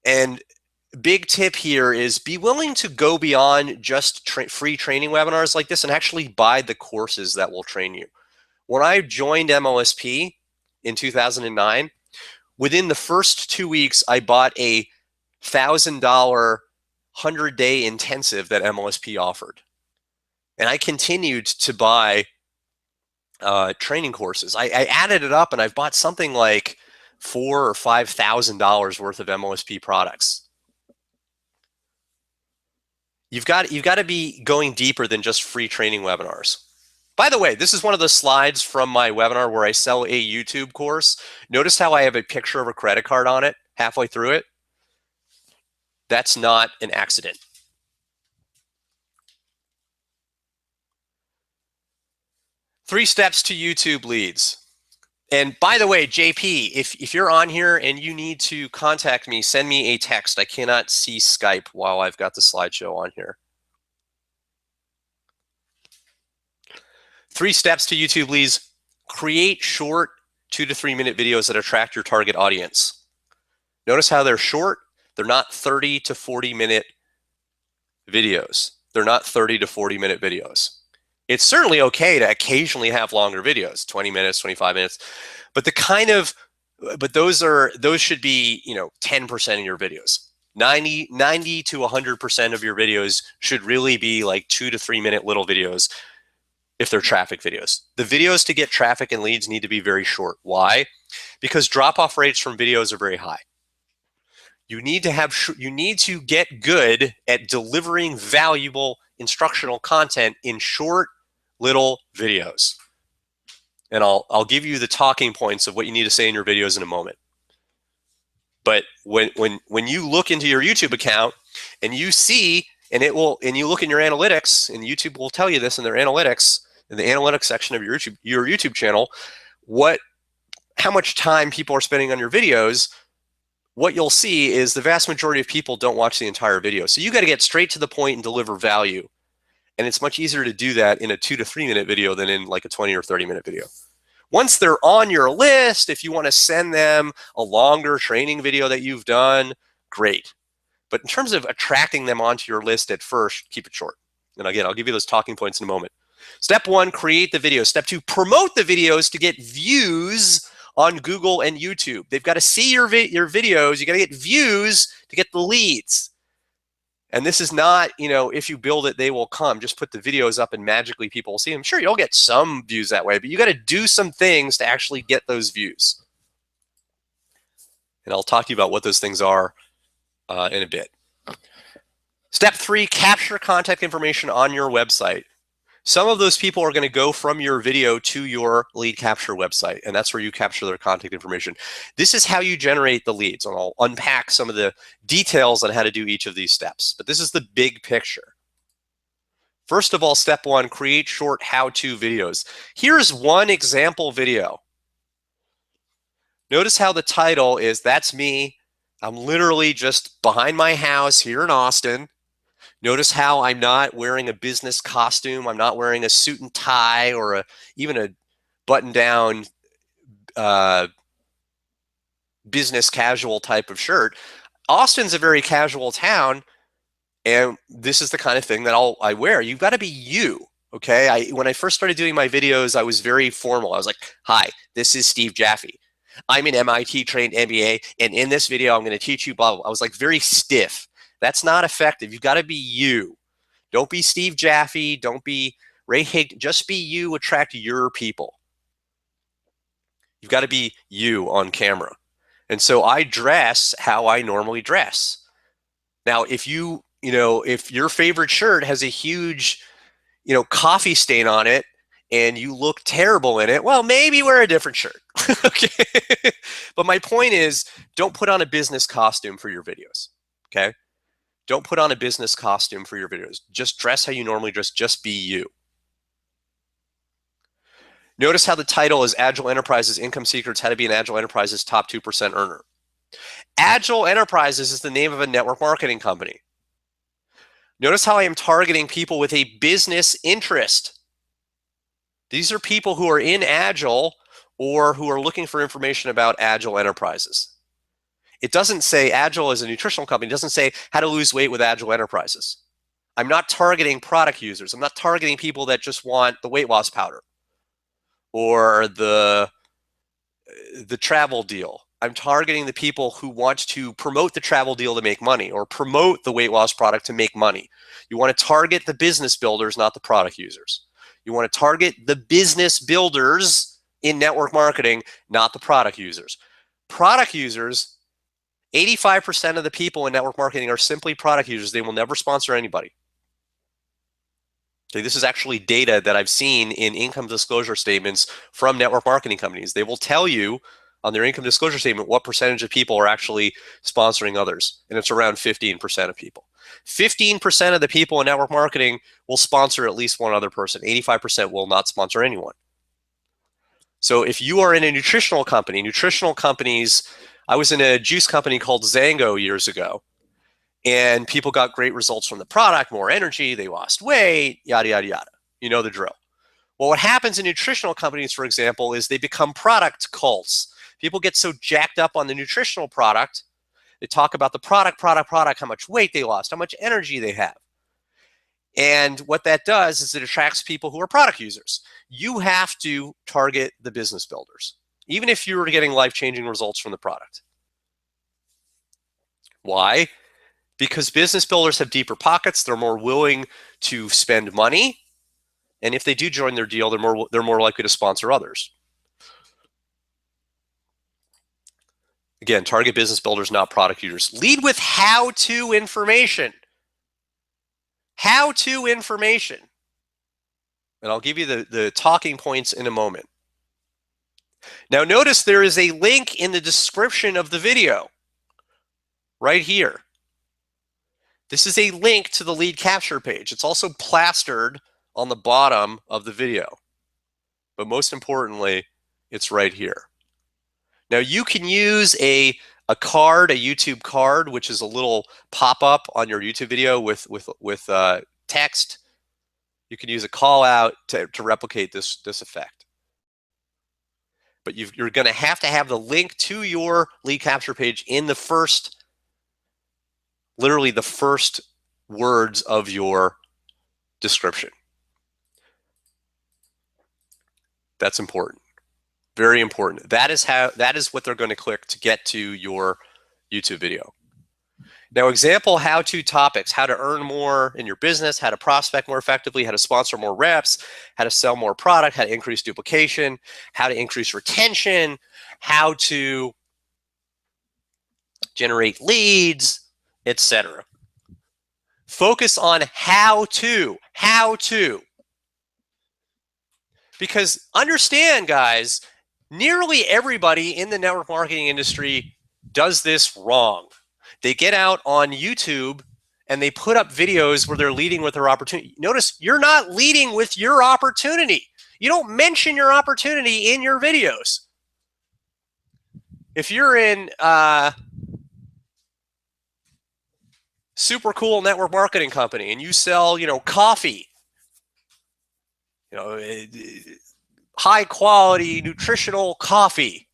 And big tip here is be willing to go beyond just free training webinars like this and actually buy the courses that will train you. When I joined MLSP in 2009, within the first 2 weeks, I bought a $1,000 100-day intensive that MLSP offered. And I continued to buy training courses. I added it up, and I've bought something like $4,000 or $5,000 worth of MLSP products. You've got to be going deeper than just free training webinars. By the way, this is one of the slides from my webinar where I sell a YouTube course. Notice how I have a picture of a credit card on it halfway through it? That's not an accident. Three steps to YouTube leads. And by the way, JP, if you're on here and you need to contact me, send me a text. I cannot see Skype while I've got the slideshow on here. 3 steps to YouTube leads. Create short 2 to 3 minute videos that attract your target audience. Notice how they're short. They're not 30 to 40 minute videos. They're not 30 to 40 minute videos. It's certainly okay to occasionally have longer videos, 20 minutes, 25 minutes, but those should be, 10% of your videos. 90 to 100% of your videos should really be like 2 to 3 minute little videos if they're traffic videos. The videos to get traffic and leads need to be very short. Why? Because drop-off rates from videos are very high. You need to get good at delivering valuable instructional content in short little videos. And I'll give you the talking points of what you need to say in your videos in a moment. But when you look into your YouTube account and you see, and you look in your analytics, and YouTube will tell you this in their analytics, in the analytics section of your YouTube channel, how much time people are spending on your videos, what you'll see is the vast majority of people don't watch the entire video. So you got to get straight to the point and deliver value. And it's much easier to do that in a 2 to 3 minute video than in like a 20 or 30 minute video. Once they're on your list, if you want to send them a longer training video that you've done, great. But in terms of attracting them onto your list at first, keep it short. And again, I'll give you those talking points in a moment. Step 1, create the video. Step 2, promote the videos to get views on Google and YouTube. They've got to see your videos. You got to get views to get the leads. And this is not, if you build it, they will come. Just put the videos up and magically people will see them. Sure, you'll get some views that way, but you got to do some things to actually get those views. And I'll talk to you about what those things are in a bit. Step 3, capture contact information on your website. Some of those people are going to go from your video to your lead capture website, and that's where you capture their contact information. This is how you generate the leads, and I'll unpack some of the details on how to do each of these steps. But this is the big picture. First of all, step 1, create short how-to videos. Here's one example video. Notice how the title is, that's me. I'm literally just behind my house here in Austin, Notice how I'm not wearing a business costume. I'm not wearing a suit and tie or even a button-down business casual type of shirt. Austin's a very casual town, and this is the kind of thing that I wear. You've got to be you, okay? When I first started doing my videos, I was very formal. I was like, hi, this is Steve Jaffe. I'm an MIT trained MBA, and in this video, I'm going to teach you blah, blah. I was like very stiff. That's not effective. You've got to be you. Don't be Steve Jaffe. Don't be Ray Hig. Just be you. Attract your people. You've got to be you on camera. And so I dress how I normally dress. Now, if if your favorite shirt has a huge, coffee stain on it and you look terrible in it, well, maybe wear a different shirt. Okay. But my point is, don't put on a business costume for your videos. Okay. Don't put on a business costume for your videos. Just dress how you normally dress. Just be you. Notice how the title is Agile Enterprises Income Secrets, How to Be an Agile Enterprises Top 2% Earner. Agile Enterprises is the name of a network marketing company. Notice how I am targeting people with a business interest. These are people who are in Agile or who are looking for information about Agile Enterprises. It doesn't say Agile is a nutritional company. It doesn't say how to lose weight with Agile Enterprises. I'm not targeting product users. I'm not targeting people that just want the weight loss powder or the travel deal. I'm targeting the people who want to promote the travel deal to make money or promote the weight loss product to make money. You want to target the business builders, not the product users. You want to target the business builders in network marketing, not the product users. Product users, 85% of the people in network marketing are simply product users. They will never sponsor anybody. Okay, this is actually data that I've seen in income disclosure statements from network marketing companies. They will tell you on their income disclosure statement what percentage of people are actually sponsoring others, and it's around 15% of people. 15% of the people in network marketing will sponsor at least one other person. 85% will not sponsor anyone. So if you are in a nutritional company, nutritional companies, I was in a juice company called Zango years ago, and people got great results from the product, more energy, they lost weight, yada, yada, yada. You know the drill. Well, what happens in nutritional companies, for example, is they become product cults. People get so jacked up on the nutritional product, they talk about the product, how much weight they lost, how much energy they have. And what that does is it attracts people who are product users. You have to target the business builders, even if you were getting life-changing results from the product. Why? Because business builders have deeper pockets. They're more willing to spend money. And if they do join their deal, they're more likely to sponsor others. Again, target business builders, not product users. Lead with how-to information. How-to information. And I'll give you the talking points in a moment. Now notice there is a link in the description of the video right here. This is a link to the lead capture page. It's also plastered on the bottom of the video. But most importantly, it's right here. Now you can use a card, a YouTube card, which is a little pop-up on your YouTube video with text. You can use a call out to replicate this effect. But you're going to have the link to your lead capture page in the first, literally the first words of your description. That's important. Very important. That is what they're going to click to get to your YouTube video. Now, example how-to topics: how to earn more in your business, how to prospect more effectively, how to sponsor more reps, how to sell more product, how to increase duplication, how to increase retention, how to generate leads, etc. Focus on how to. Because understand, guys, nearly everybody in the network marketing industry does this wrong. They get out on YouTube and they put up videos where they're leading with their opportunity. Notice you're not leading with your opportunity. You don't mention your opportunity in your videos. If you're in super cool network marketing company and you sell, coffee, high quality nutritional coffee.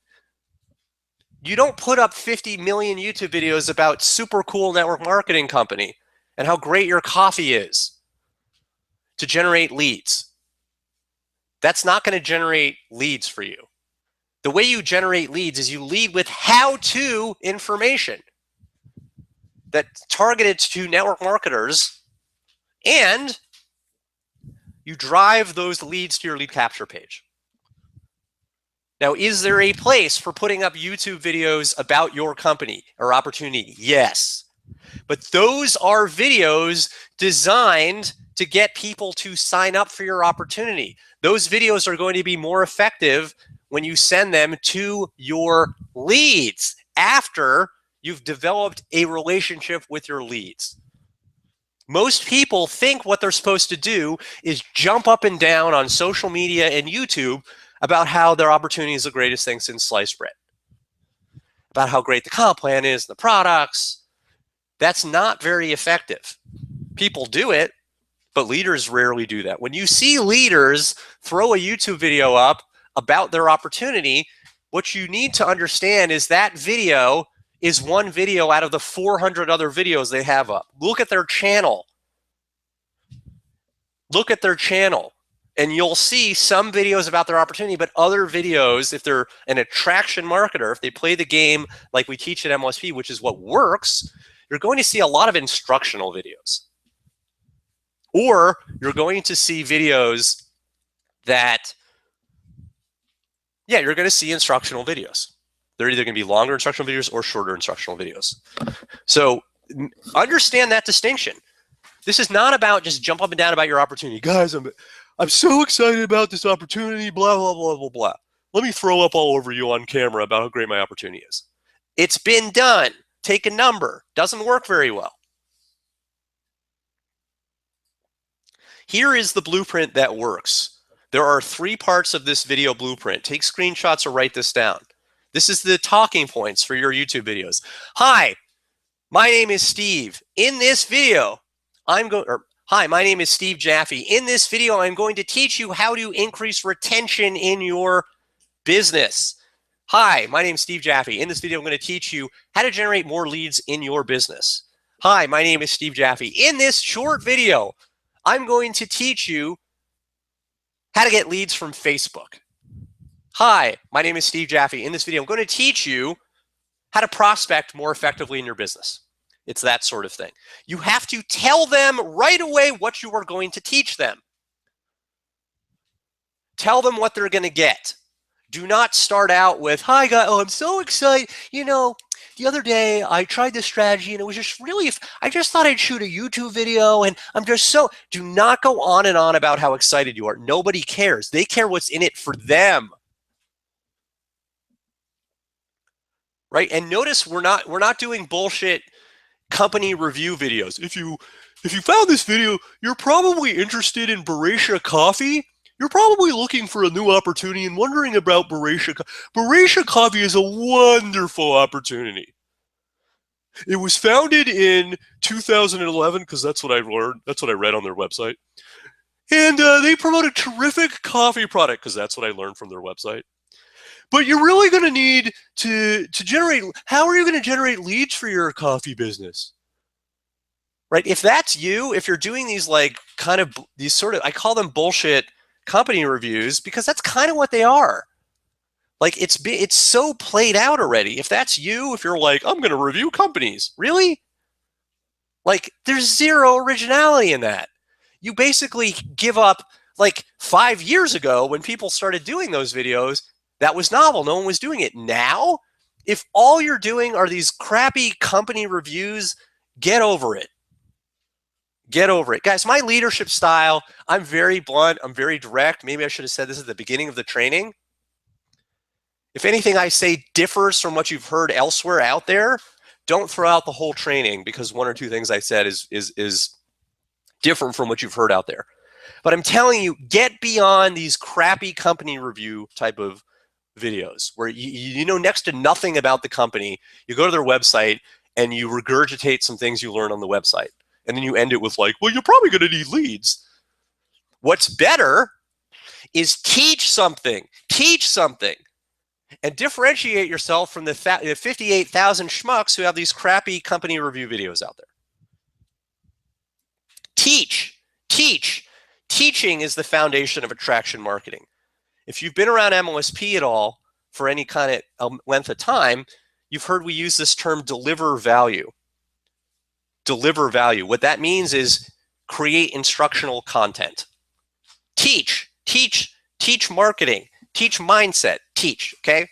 You don't put up 50 million YouTube videos about super cool network marketing company and how great your coffee is to generate leads. That's not going to generate leads for you. The way you generate leads is you lead with how-to information that's targeted to network marketers, and you drive those leads to your lead capture page. Now, is there a place for putting up YouTube videos about your company or opportunity? Yes. But those are videos designed to get people to sign up for your opportunity. Those videos are going to be more effective when you send them to your leads after you've developed a relationship with your leads. Most people think what they're supposed to do is jump up and down on social media and YouTube about how their opportunity is the greatest thing since sliced bread, about how great the comp plan is, the products. That's not very effective. People do it, but leaders rarely do that. When you see leaders throw a YouTube video up about their opportunity, what you need to understand is that video is one video out of the 400 other videos they have up. Look at their channel. Look at their channel, and you'll see some videos about their opportunity, but other videos, if they're an attraction marketer, if they play the game like we teach at MLSP, which is what works, you're going to see a lot of instructional videos. Or you're going to see videos that, you're going to see instructional videos. They're either going to be longer instructional videos or shorter instructional videos. So understand that distinction. This is not about just jump up and down about your opportunity. Guys, I'm so excited about this opportunity, blah, blah, blah, blah, blah. Let me throw up all over you on camera about how great my opportunity is. It's been done. Take a number. Doesn't work very well. Here is the blueprint that works. There are 3 parts of this video blueprint. Take screenshots or write this down. This is the talking points for your YouTube videos. Hi, my name is Steve. In this video, hi, my name is Steve Jaffe. In this video, I'm going to teach you how to increase retention in your business. Hi, my name is Steve Jaffe. In this video, I'm going to teach you how to generate more leads in your business. Hi, my name is Steve Jaffe. In this short video, I'm going to teach you how to get leads from Facebook. Hi, my name is Steve Jaffe. In this video, I'm going to teach you how to prospect more effectively in your business. It's that sort of thing. You have to tell them right away what you are going to teach them. Tell them what they're going to get. Do not start out with, hi guys, oh, I'm so excited. The other day I tried this strategy and it was just really, I just thought I'd shoot a YouTube video and I'm just so, do not go on and on about how excited you are. Nobody cares. They care what's in it for them. Right? And notice we're not doing bullshit company review videos. If you found this video, you're probably interested in Barisha Coffee. You're probably looking for a new opportunity and wondering about Barisha. Barisha Coffee is a wonderful opportunity. It was founded in 2011 because that's what I learned. That's what I read on their website. And they promote a terrific coffee product because that's what I learned from their website. But you're really going to need to generate, how are you going to generate leads for your coffee business? Right? If that's you, if you're doing these these sort of, I call them bullshit company reviews because that's kind of what they are. Like it's so played out already. If that's you, if you're like, I'm going to review companies, really? Like there's zero originality in that. You basically give up, like 5 years ago when people started doing those videos, that was novel. No one was doing it. Now, if all you're doing are these crappy company reviews, get over it. Get over it. Guys, my leadership style, I'm very blunt. I'm very direct. Maybe I should have said this at the beginning of the training. If anything I say differs from what you've heard elsewhere out there, don't throw out the whole training because 1 or 2 things I said is different from what you've heard out there. But I'm telling you, get beyond these crappy company review type of videos where you know next to nothing about the company. You go to their website and you regurgitate some things you learned on the website. And then you end it with like, well, you're probably going to need leads. What's better is teach something, and differentiate yourself from the 58,000 schmucks who have these crappy company review videos out there. Teach. Teaching is the foundation of attraction marketing. If you've been around MLSP at all for any kind of length of time, you've heard we use this term deliver value. Deliver value. What that means is create instructional content. Teach marketing, teach mindset, teach, okay?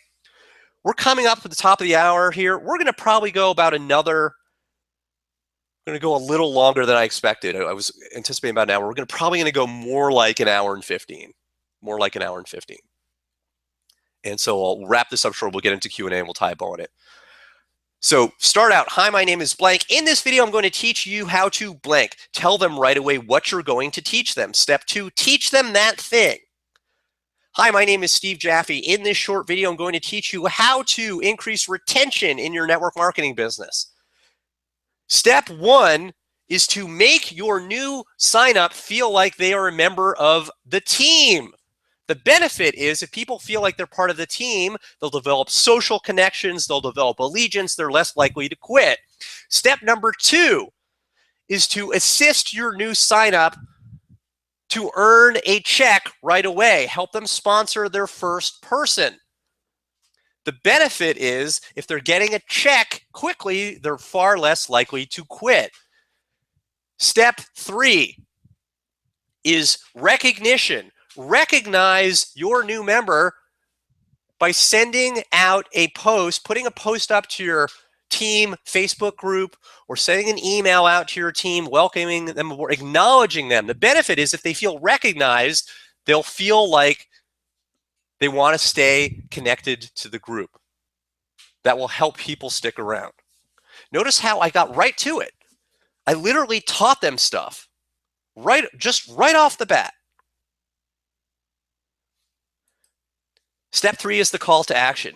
We're coming up at the top of the hour here. We're going to probably go about another, we're going to go a little longer than I expected. I was anticipating about an hour. We're probably going to go more like an hour and 15. More like an hour and 15. And so I'll wrap this up short. We'll get into Q&A and we'll tie a bow on it. So start out, hi, my name is blank. In this video, I'm going to teach you how to blank. Tell them right away what you're going to teach them. Step 2, teach them that thing. Hi, my name is Steve Jaffe. In this short video, I'm going to teach you how to increase retention in your network marketing business. Step 1 is to make your new sign-up feel like they are a member of the team. The benefit is if people feel like they're part of the team, they'll develop social connections, they'll develop allegiance, they're less likely to quit. Step number 2 is to assist your new sign-up to earn a check right away. Help them sponsor their first person. The benefit is if they're getting a check quickly, they're far less likely to quit. Step 3 is recognition. Recognize your new member by sending out a post, putting a post up to your team Facebook group, or sending an email out to your team, welcoming them or acknowledging them. The benefit is if they feel recognized, they'll feel like they want to stay connected to the group. That will help people stick around. Notice how I got right to it. I literally taught them stuff just right off the bat. Step 3 is the call to action.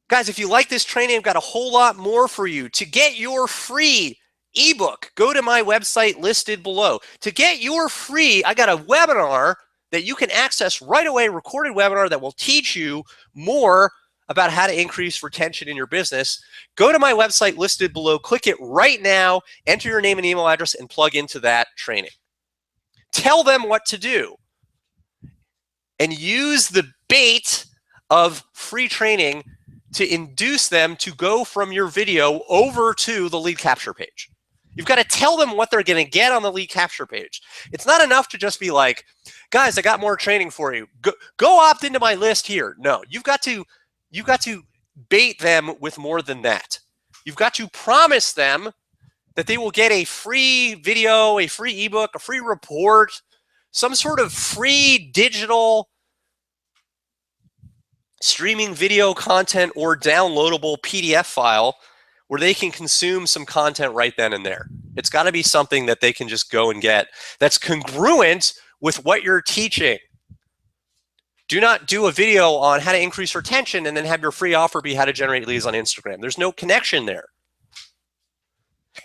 Guys, if you like this training, I've got a whole lot more for you. To get your free ebook, go to my website listed below. To get your free, I got a webinar that you can access right away, recorded webinar that will teach you more about how to increase retention in your business. Go to my website listed below, click it right now, enter your name and email address, and plug into that training. Tell them what to do. And use the bait of free training to induce them to go from your video over to the lead capture page. You've got to tell them what they're going to get on the lead capture page. It's not enough to just be like, guys, I got more training for you. Go opt into my list here. No, you've got to bait them with more than that. You've got to promise them that they will get a free video, a free ebook, a free report, some sort of free digital streaming video content or downloadable PDF file where they can consume some content right then and there. It's got to be something that they can just go and get that's congruent with what you're teaching. Do not do a video on how to increase retention and then have your free offer be how to generate leads on Instagram. There's no connection there.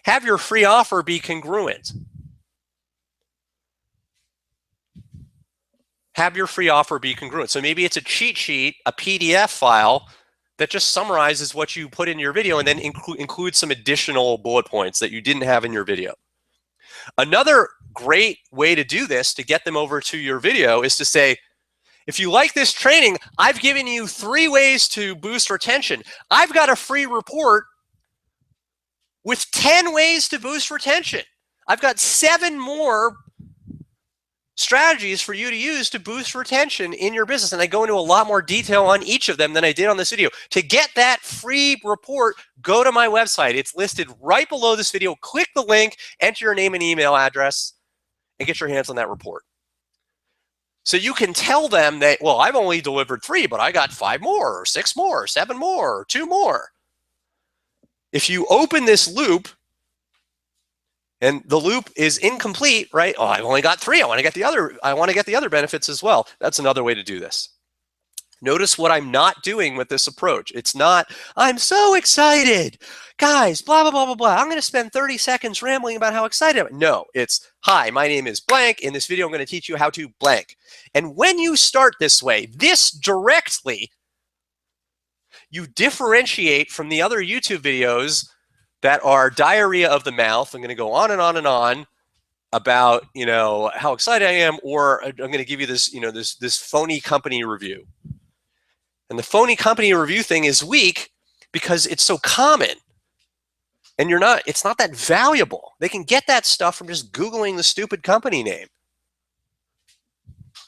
Have your free offer be congruent. Have your free offer be congruent. So maybe it's a cheat sheet, a PDF file that just summarizes what you put in your video and then include some additional bullet points that you didn't have in your video. Another great way to do this, to get them over to your video, is to say, if you like this training, I've given you 3 ways to boost retention. I've got a free report with 10 ways to boost retention. I've got 7 more strategies for you to use to boost retention in your business. And I go into a lot more detail on each of them than I did on this video. To get that free report, go to my website. It's listed right below this video. Click the link, enter your name and email address, and get your hands on that report. So you can tell them that, well, I've only delivered 3, but I got 5 more, or 6 more, or 7 more, or 2 more. If you open this loop, and the loop is incomplete, right? Oh, I've only got 3. I want to get the other benefits as well. That's another way to do this. Notice what I'm not doing with this approach. It's not, I'm so excited. Guys, blah, blah, blah, blah, blah. I'm going to spend 30 seconds rambling about how excited I am. No, it's, hi, my name is blank. In this video, I'm going to teach you how to blank. And when you start this way, this directly, you differentiate from the other YouTube videos that are diarrhea of the mouth. I'm going to go on and on and on about, how excited I am, or I'm going to give you this, this phony company review. And the phony company review thing is weak because it's so common. And it's not that valuable. They can get that stuff from just Googling the stupid company name.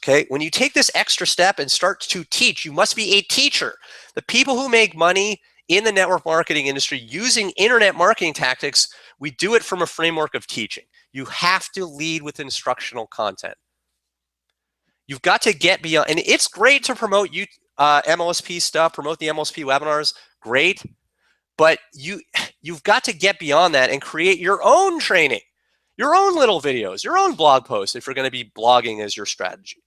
Okay, when you take this extra step and start to teach, you must be a teacher. The people who make money in the network marketing industry using internet marketing tactics, we do it from a framework of teaching. You have to lead with instructional content. You've got to get beyond, and it's great to promote MLSP stuff, promote the MLSP webinars, great, but you've got to get beyond that and create your own training, your own little videos, your own blog posts if you're going to be blogging as your strategy.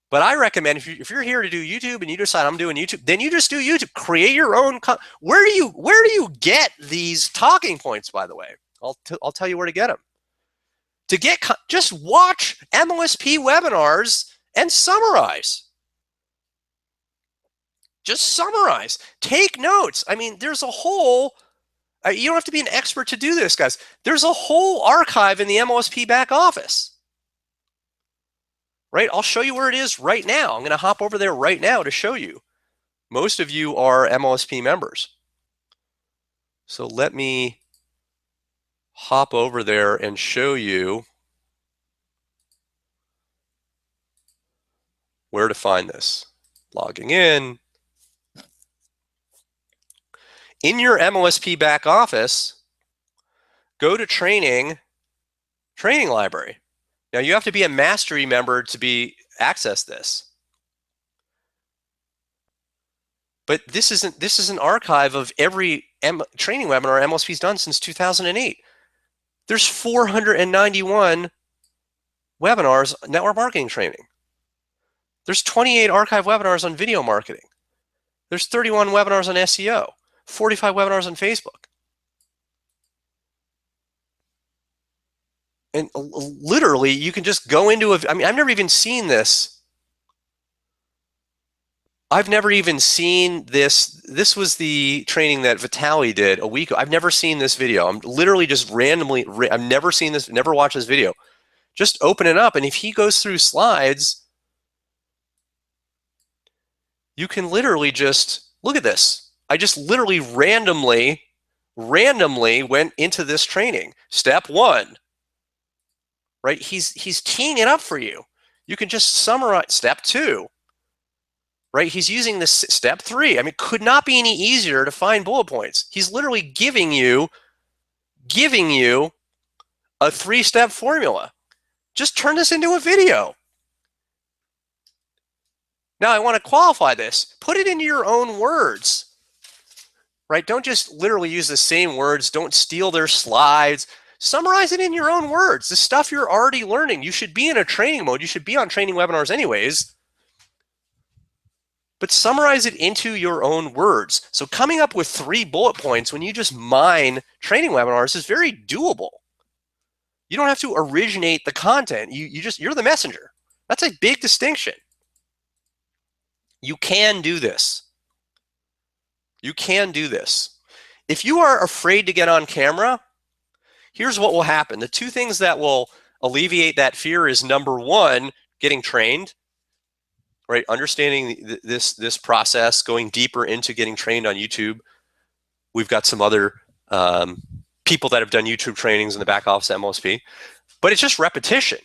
But I recommend if you're here to do YouTube and you decide I'm doing YouTube, then you just do YouTube. Create your own. Where do you get these talking points? By the way, I'll tell you where to get them. Just watch MLSP webinars and summarize. Just summarize. Take notes. I mean, there's a whole. You don't have to be an expert to do this, guys. There's a whole archive in the MLSP back office. Right? I'll show you where it is right now. I'm going to hop over there right now to show you. Most of you are MLSP members. So let me hop over there and show you where to find this. Logging in. In your MLSP back office, go to training library. Now you have to be a mastery member to access this. But this is an archive of every training webinar MLSP's done since 2008. There's 491 webinars, network marketing training. There's 28 archive webinars on video marketing. There's 31 webinars on SEO, 45 webinars on Facebook. And literally, you can just go into I've never even seen this. I've never even seen this. This was the training that Vitaly did a week ago. I've never seen this video. I'm literally just randomly, I've never seen this, never watched this video. Just open it up, and if he goes through slides, you can literally just, look at this. I just literally randomly went into this training. Step 1. Right? He's teeing it up for you. You can just summarize. Step 2. Right? He's using this. Step 3. I mean, could not be any easier to find bullet points. He's literally giving you a 3-step formula. Just turn this into a video. Now I want to qualify this. Put it into your own words. Right? Don't just literally use the same words. Don't steal their slides. Summarize it in your own words. The stuff you're already learning. You should be in a training mode. You should be on training webinars anyways. But summarize it into your own words. So coming up with 3 bullet points when you just mine training webinars is very doable. You don't have to originate the content. You're the messenger. That's a big distinction. You can do this. You can do this. If you are afraid to get on camera, here's what will happen. The 2 things that will alleviate that fear is, number 1, getting trained, right? Understanding this process, going deeper into getting trained on YouTube. We've got some other people that have done YouTube trainings in the back office at MLSP, but it's just repetition.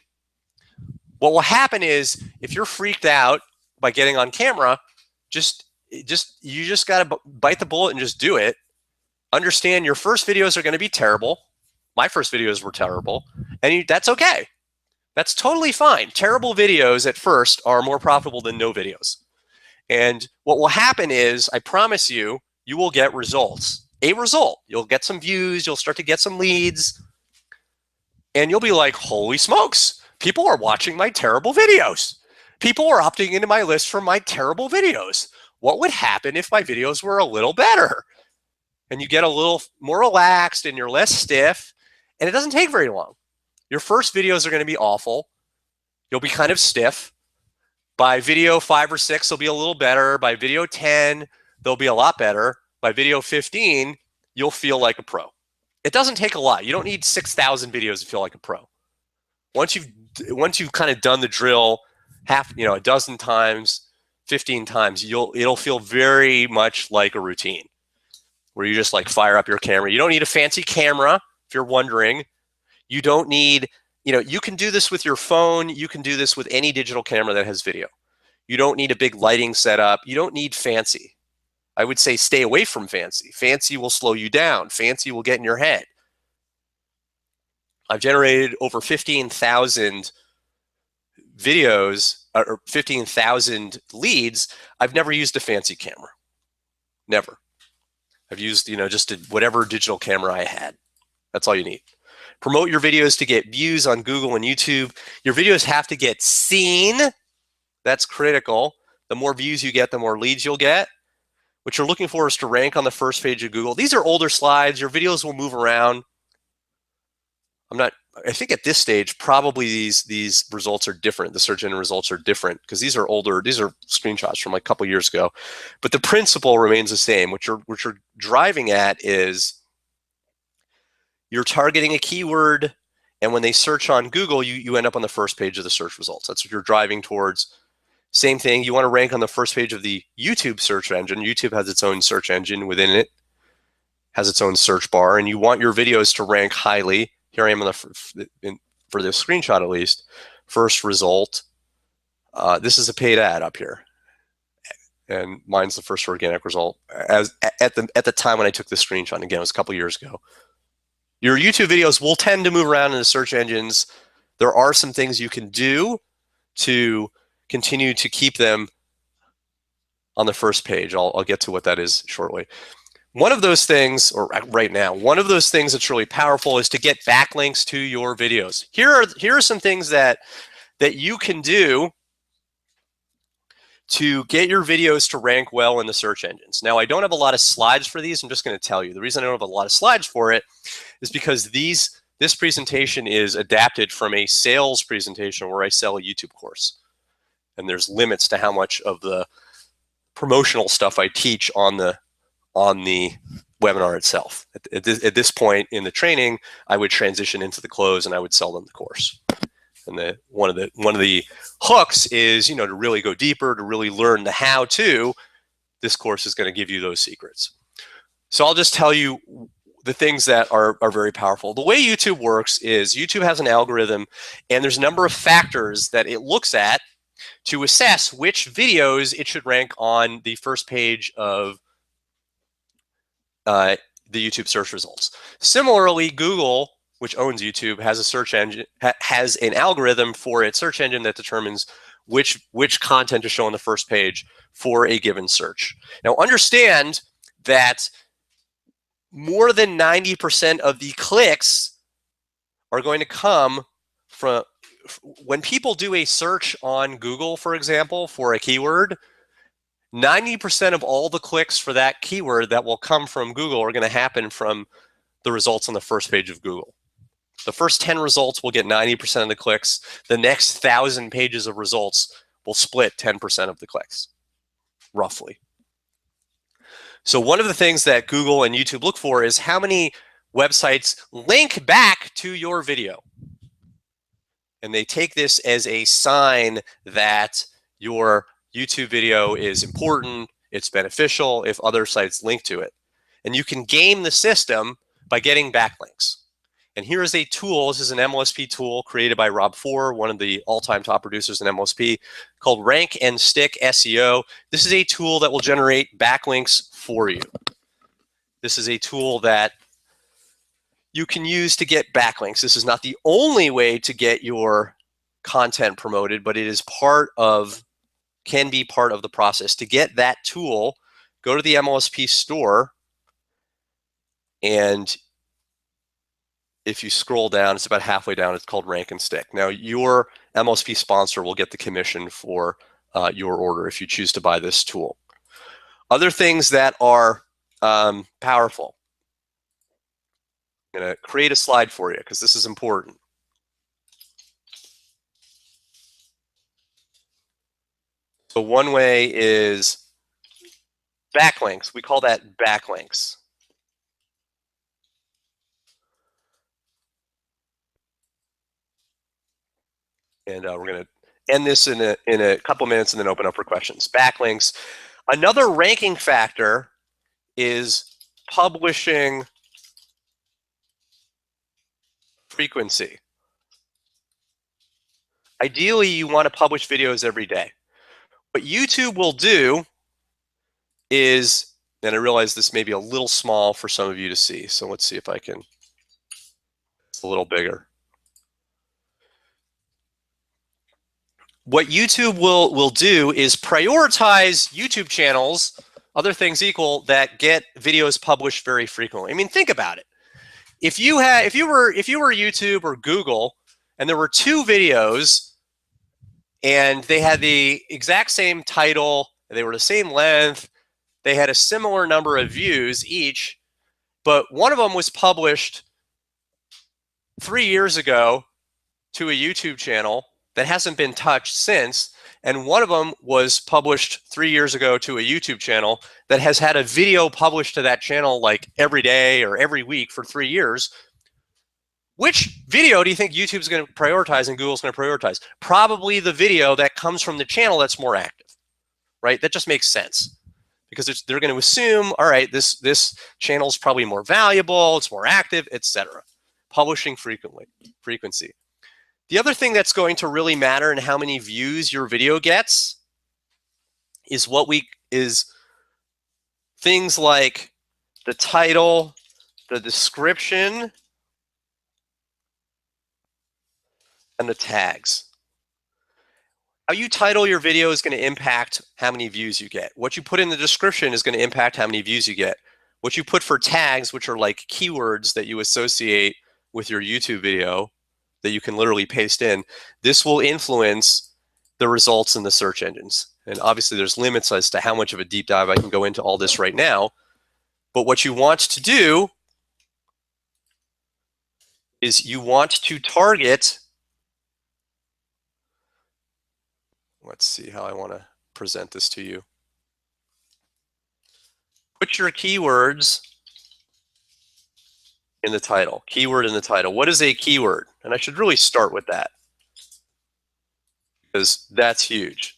What will happen is, if you're freaked out by getting on camera, you just got to bite the bullet and just do it. Understand your first videos are going to be terrible. My first videos were terrible, and that's okay. That's totally fine. Terrible videos at first are more profitable than no videos. And what will happen is, I promise you, you will get results. A result. You'll get some views. You'll start to get some leads. And you'll be like, holy smokes, people are watching my terrible videos. People are opting into my list for my terrible videos. What would happen if my videos were a little better? And you get a little more relaxed and you're less stiff, and it doesn't take very long. Your first videos are going to be awful. You'll be kind of stiff. By video 5 or 6, they'll be a little better. By video 10, they'll be a lot better. By video 15, you'll feel like a pro. It doesn't take a lot. You don't need 6,000 videos to feel like a pro. Once you've kind of done the drill a dozen times, 15 times, it'll feel very much like a routine where you just like fire up your camera. You don't need a fancy camera, if you're wondering. You don't need, you can do this with your phone. You can do this with any digital camera that has video. You don't need a big lighting setup. You don't need fancy. I would say stay away from fancy. Fancy will slow you down. Fancy will get in your head. I've generated over 15,000 videos or 15,000 leads. I've never used a fancy camera. Never. I've used, just whatever digital camera I had. That's all you need. Promote your videos to get views on Google and YouTube. Your videos have to get seen. That's critical. The more views you get, the more leads you'll get. What you're looking for is to rank on the first page of Google. These are older slides. Your videos will move around. I think at this stage, probably these results are different. The search engine results are different because these are older. These are screenshots from like a couple years ago. But the principle remains the same. What you're driving at is you're targeting a keyword, and when they search on Google, you end up on the first page of the search results. That's what you're driving towards. Same thing, you want to rank on the first page of the YouTube search engine. YouTube has its own search engine within it, has its own search bar, and you want your videos to rank highly. Here I am for this screenshot at least. First result. This is a paid ad up here, and mine's the first organic result. At the time when I took this screenshot, again, it was a couple years ago. Your YouTube videos will tend to move around in the search engines. There are some things you can do to continue to keep them on the first page. I'll get to what that is shortly. One of those things, or right now, one of those things that's really powerful is to get backlinks to your videos. Here are some things that you can do to get your videos to rank well in the search engines. Now, I don't have a lot of slides for these. I'm just going to tell you. The reason I don't have a lot of slides for it is because this presentation is adapted from a sales presentation where I sell a YouTube course. And there's limits to how much of the promotional stuff I teach on the webinar itself. At this point in the training, I would transition into the close and I would sell them the course. And one of the hooks is, to really go deeper, to really learn the how-to. This course is going to give you those secrets. So I'll just tell you the things that are very powerful. The way YouTube works is YouTube has an algorithm, and there's a number of factors that it looks at to assess which videos it should rank on the first page of the YouTube search results. Similarly, Google, which owns YouTube, has a search engine, has an algorithm for its search engine that determines which content to show on the first page for a given search. Now, understand that more than 90% of the clicks are going to come from when people do a search on Google, for example, for a keyword. 90% of all the clicks for that keyword that will come from Google are going to happen from the results on the first page of Google. The first 10 results will get 90% of the clicks. The next 1,000 pages of results will split 10% of the clicks, roughly. So one of the things that Google and YouTube look for is how many websites link back to your video. And they take this as a sign that your YouTube video is important, it's beneficial if other sites link to it. And you can game the system by getting backlinks. And here is a tool. This is an MLSP tool created by Rob Four, one of the all-time top producers in MLSP, called Rank and Stick SEO. This is a tool that will generate backlinks for you. This is a tool that you can use to get backlinks. This is not the only way to get your content promoted, but it is can be part of the process. To get that tool, go to the MLSP store, and if you scroll down, it's about halfway down, it's called Rank and Stick. Now, your MLSP sponsor will get the commission for your order if you choose to buy this tool. Other things that are powerful. I'm going to create a slide for you because this is important. So one way is backlinks. We call that backlinks. And we're going to end this in a couple minutes and then open up for questions. Backlinks. Another ranking factor is publishing frequency. Ideally, you want to publish videos every day. What YouTube will do is, and I realize this may be a little small for some of you to see, so let's see if I can, it's a little bigger. What YouTube will do is prioritize YouTube channels, other things equal, that get videos published very frequently. I mean, think about it. If you were YouTube or Google, and there were 2 videos, and they had the exact same title, they were the same length, they had a similar number of views each, but one of them was published 3 years ago to a YouTube channel that hasn't been touched since, and one of them was published 3 years ago to a YouTube channel that has had a video published to that channel like every day or every week for 3 years. Which video do you think YouTube's going to prioritize and Google's going to prioritize? Probably the video that comes from the channel that's more active, right? That just makes sense because they're going to assume, all right, this channel is probably more valuable, it's more active, etc. Publishing frequency. The other thing that's going to really matter in how many views your video gets is things like the title, the description, and the tags. How you title your video is going to impact how many views you get. What you put in the description is going to impact how many views you get. What you put for tags, which are like keywords that you associate with your YouTube video that you can literally paste in, this will influence the results in the search engines. And obviously there's limits as to how much of a deep dive I can go into all this right now. But what you want to do is you want to target, let's see how I want to present this to you. Put your keywords in the title. Keyword in the title. What is a keyword? And I should really start with that because that's huge.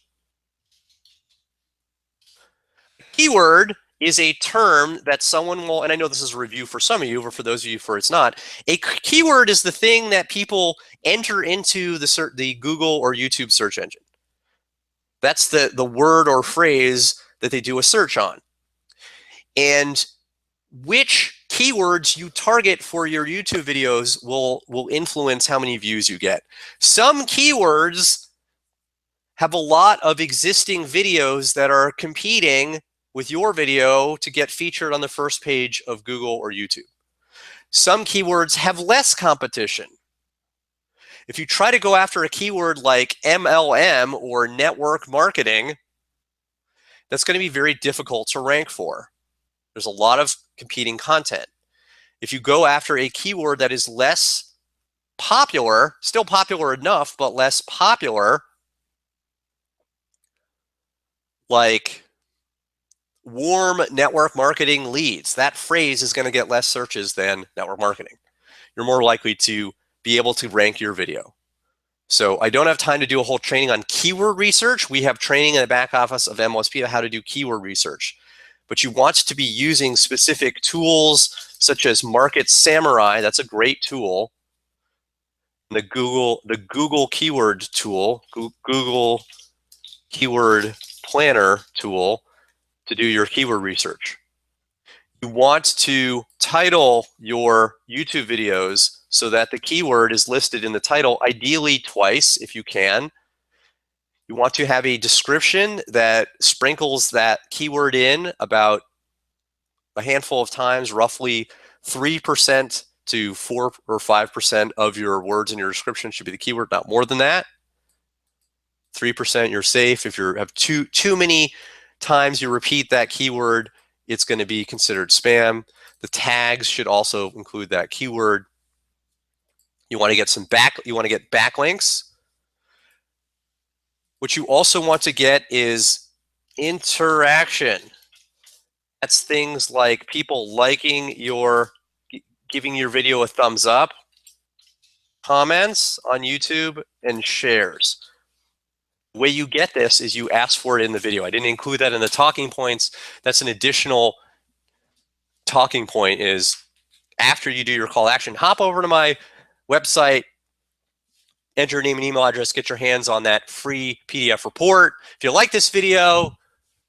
Keyword is a term that someone will, and I know this is a review for some of you, or for those of you for it's not. A keyword is the thing that people enter into the Google or YouTube search engine. That's the word or phrase that they do a search on. And which keywords you target for your YouTube videos will influence how many views you get. Some keywords have a lot of existing videos that are competing with your video to get featured on the first page of Google or YouTube. Some keywords have less competition. If you try to go after a keyword like MLM or network marketing, that's going to be very difficult to rank for. There's a lot of competing content. If you go after a keyword that is less popular, still popular enough, but less popular, like warm network marketing leads, that phrase is going to get less searches than network marketing. You're more likely to be able to rank your video. So I don't have time to do a whole training on keyword research. We have training in the back office of MLSP on how to do keyword research. But you want to be using specific tools such as Market Samurai. That's a great tool. The Google keyword tool, Google keyword planner tool to do your keyword research. You want to title your YouTube videos so that the keyword is listed in the title, ideally twice if you can. You want to have a description that sprinkles that keyword in about a handful of times, roughly 3% to 4 or 5% of your words in your description should be the keyword, not more than that. 3% you're safe. If you have too many times you repeat that keyword, it's going to be considered spam. The tags should also include that keyword. You want to get backlinks. What you also want to get is interaction. That's things like people liking giving your video a thumbs up, comments on YouTube, and shares. The way you get this is you ask for it in the video. I didn't include that in the talking points. That's an additional talking point is after you do your call to action, hop over to my website, enter your name and email address, get your hands on that free PDF report. If you like this video,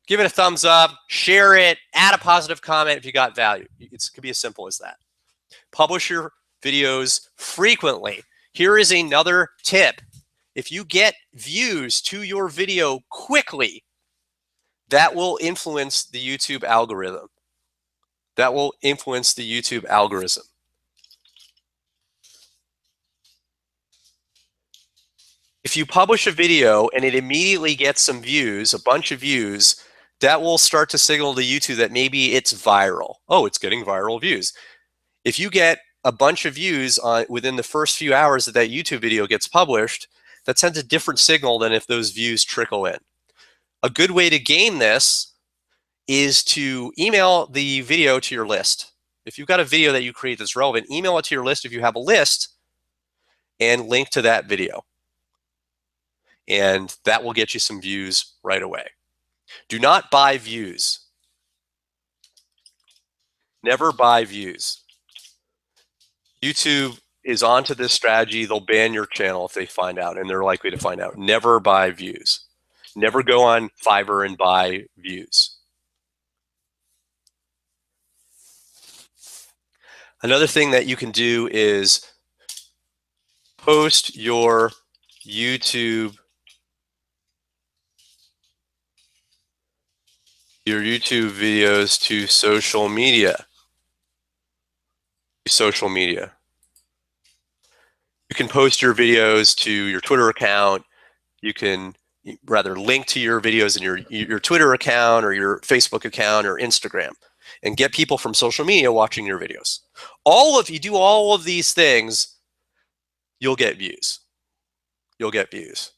give it a thumbs up, share it, add a positive comment if you got value. It could be as simple as that. Publish your videos frequently. Here is another tip. If you get views to your video quickly, that will influence the YouTube algorithm. That will influence the YouTube algorithm. If you publish a video and it immediately gets some views, a bunch of views, that will start to signal to YouTube that maybe it's viral. Oh, it's getting viral views. If you get a bunch of views within the first few hours that YouTube video gets published, that sends a different signal than if those views trickle in. A good way to game this is to email the video to your list. If you've got a video that you create that's relevant, email it to your list if you have a list and link to that video. And that will get you some views right away. Do not buy views. Never buy views. YouTube is onto this strategy. They'll ban your channel if they find out, and they're likely to find out. Never buy views. Never go on Fiverr and buy views. Another thing that you can do is post your YouTube videos to social media. You can post your videos to your Twitter account. You can rather link to your videos in your Twitter account or your Facebook account or Instagram and get people from social media watching your videos. If you do all of these things, you'll get views. You'll get views.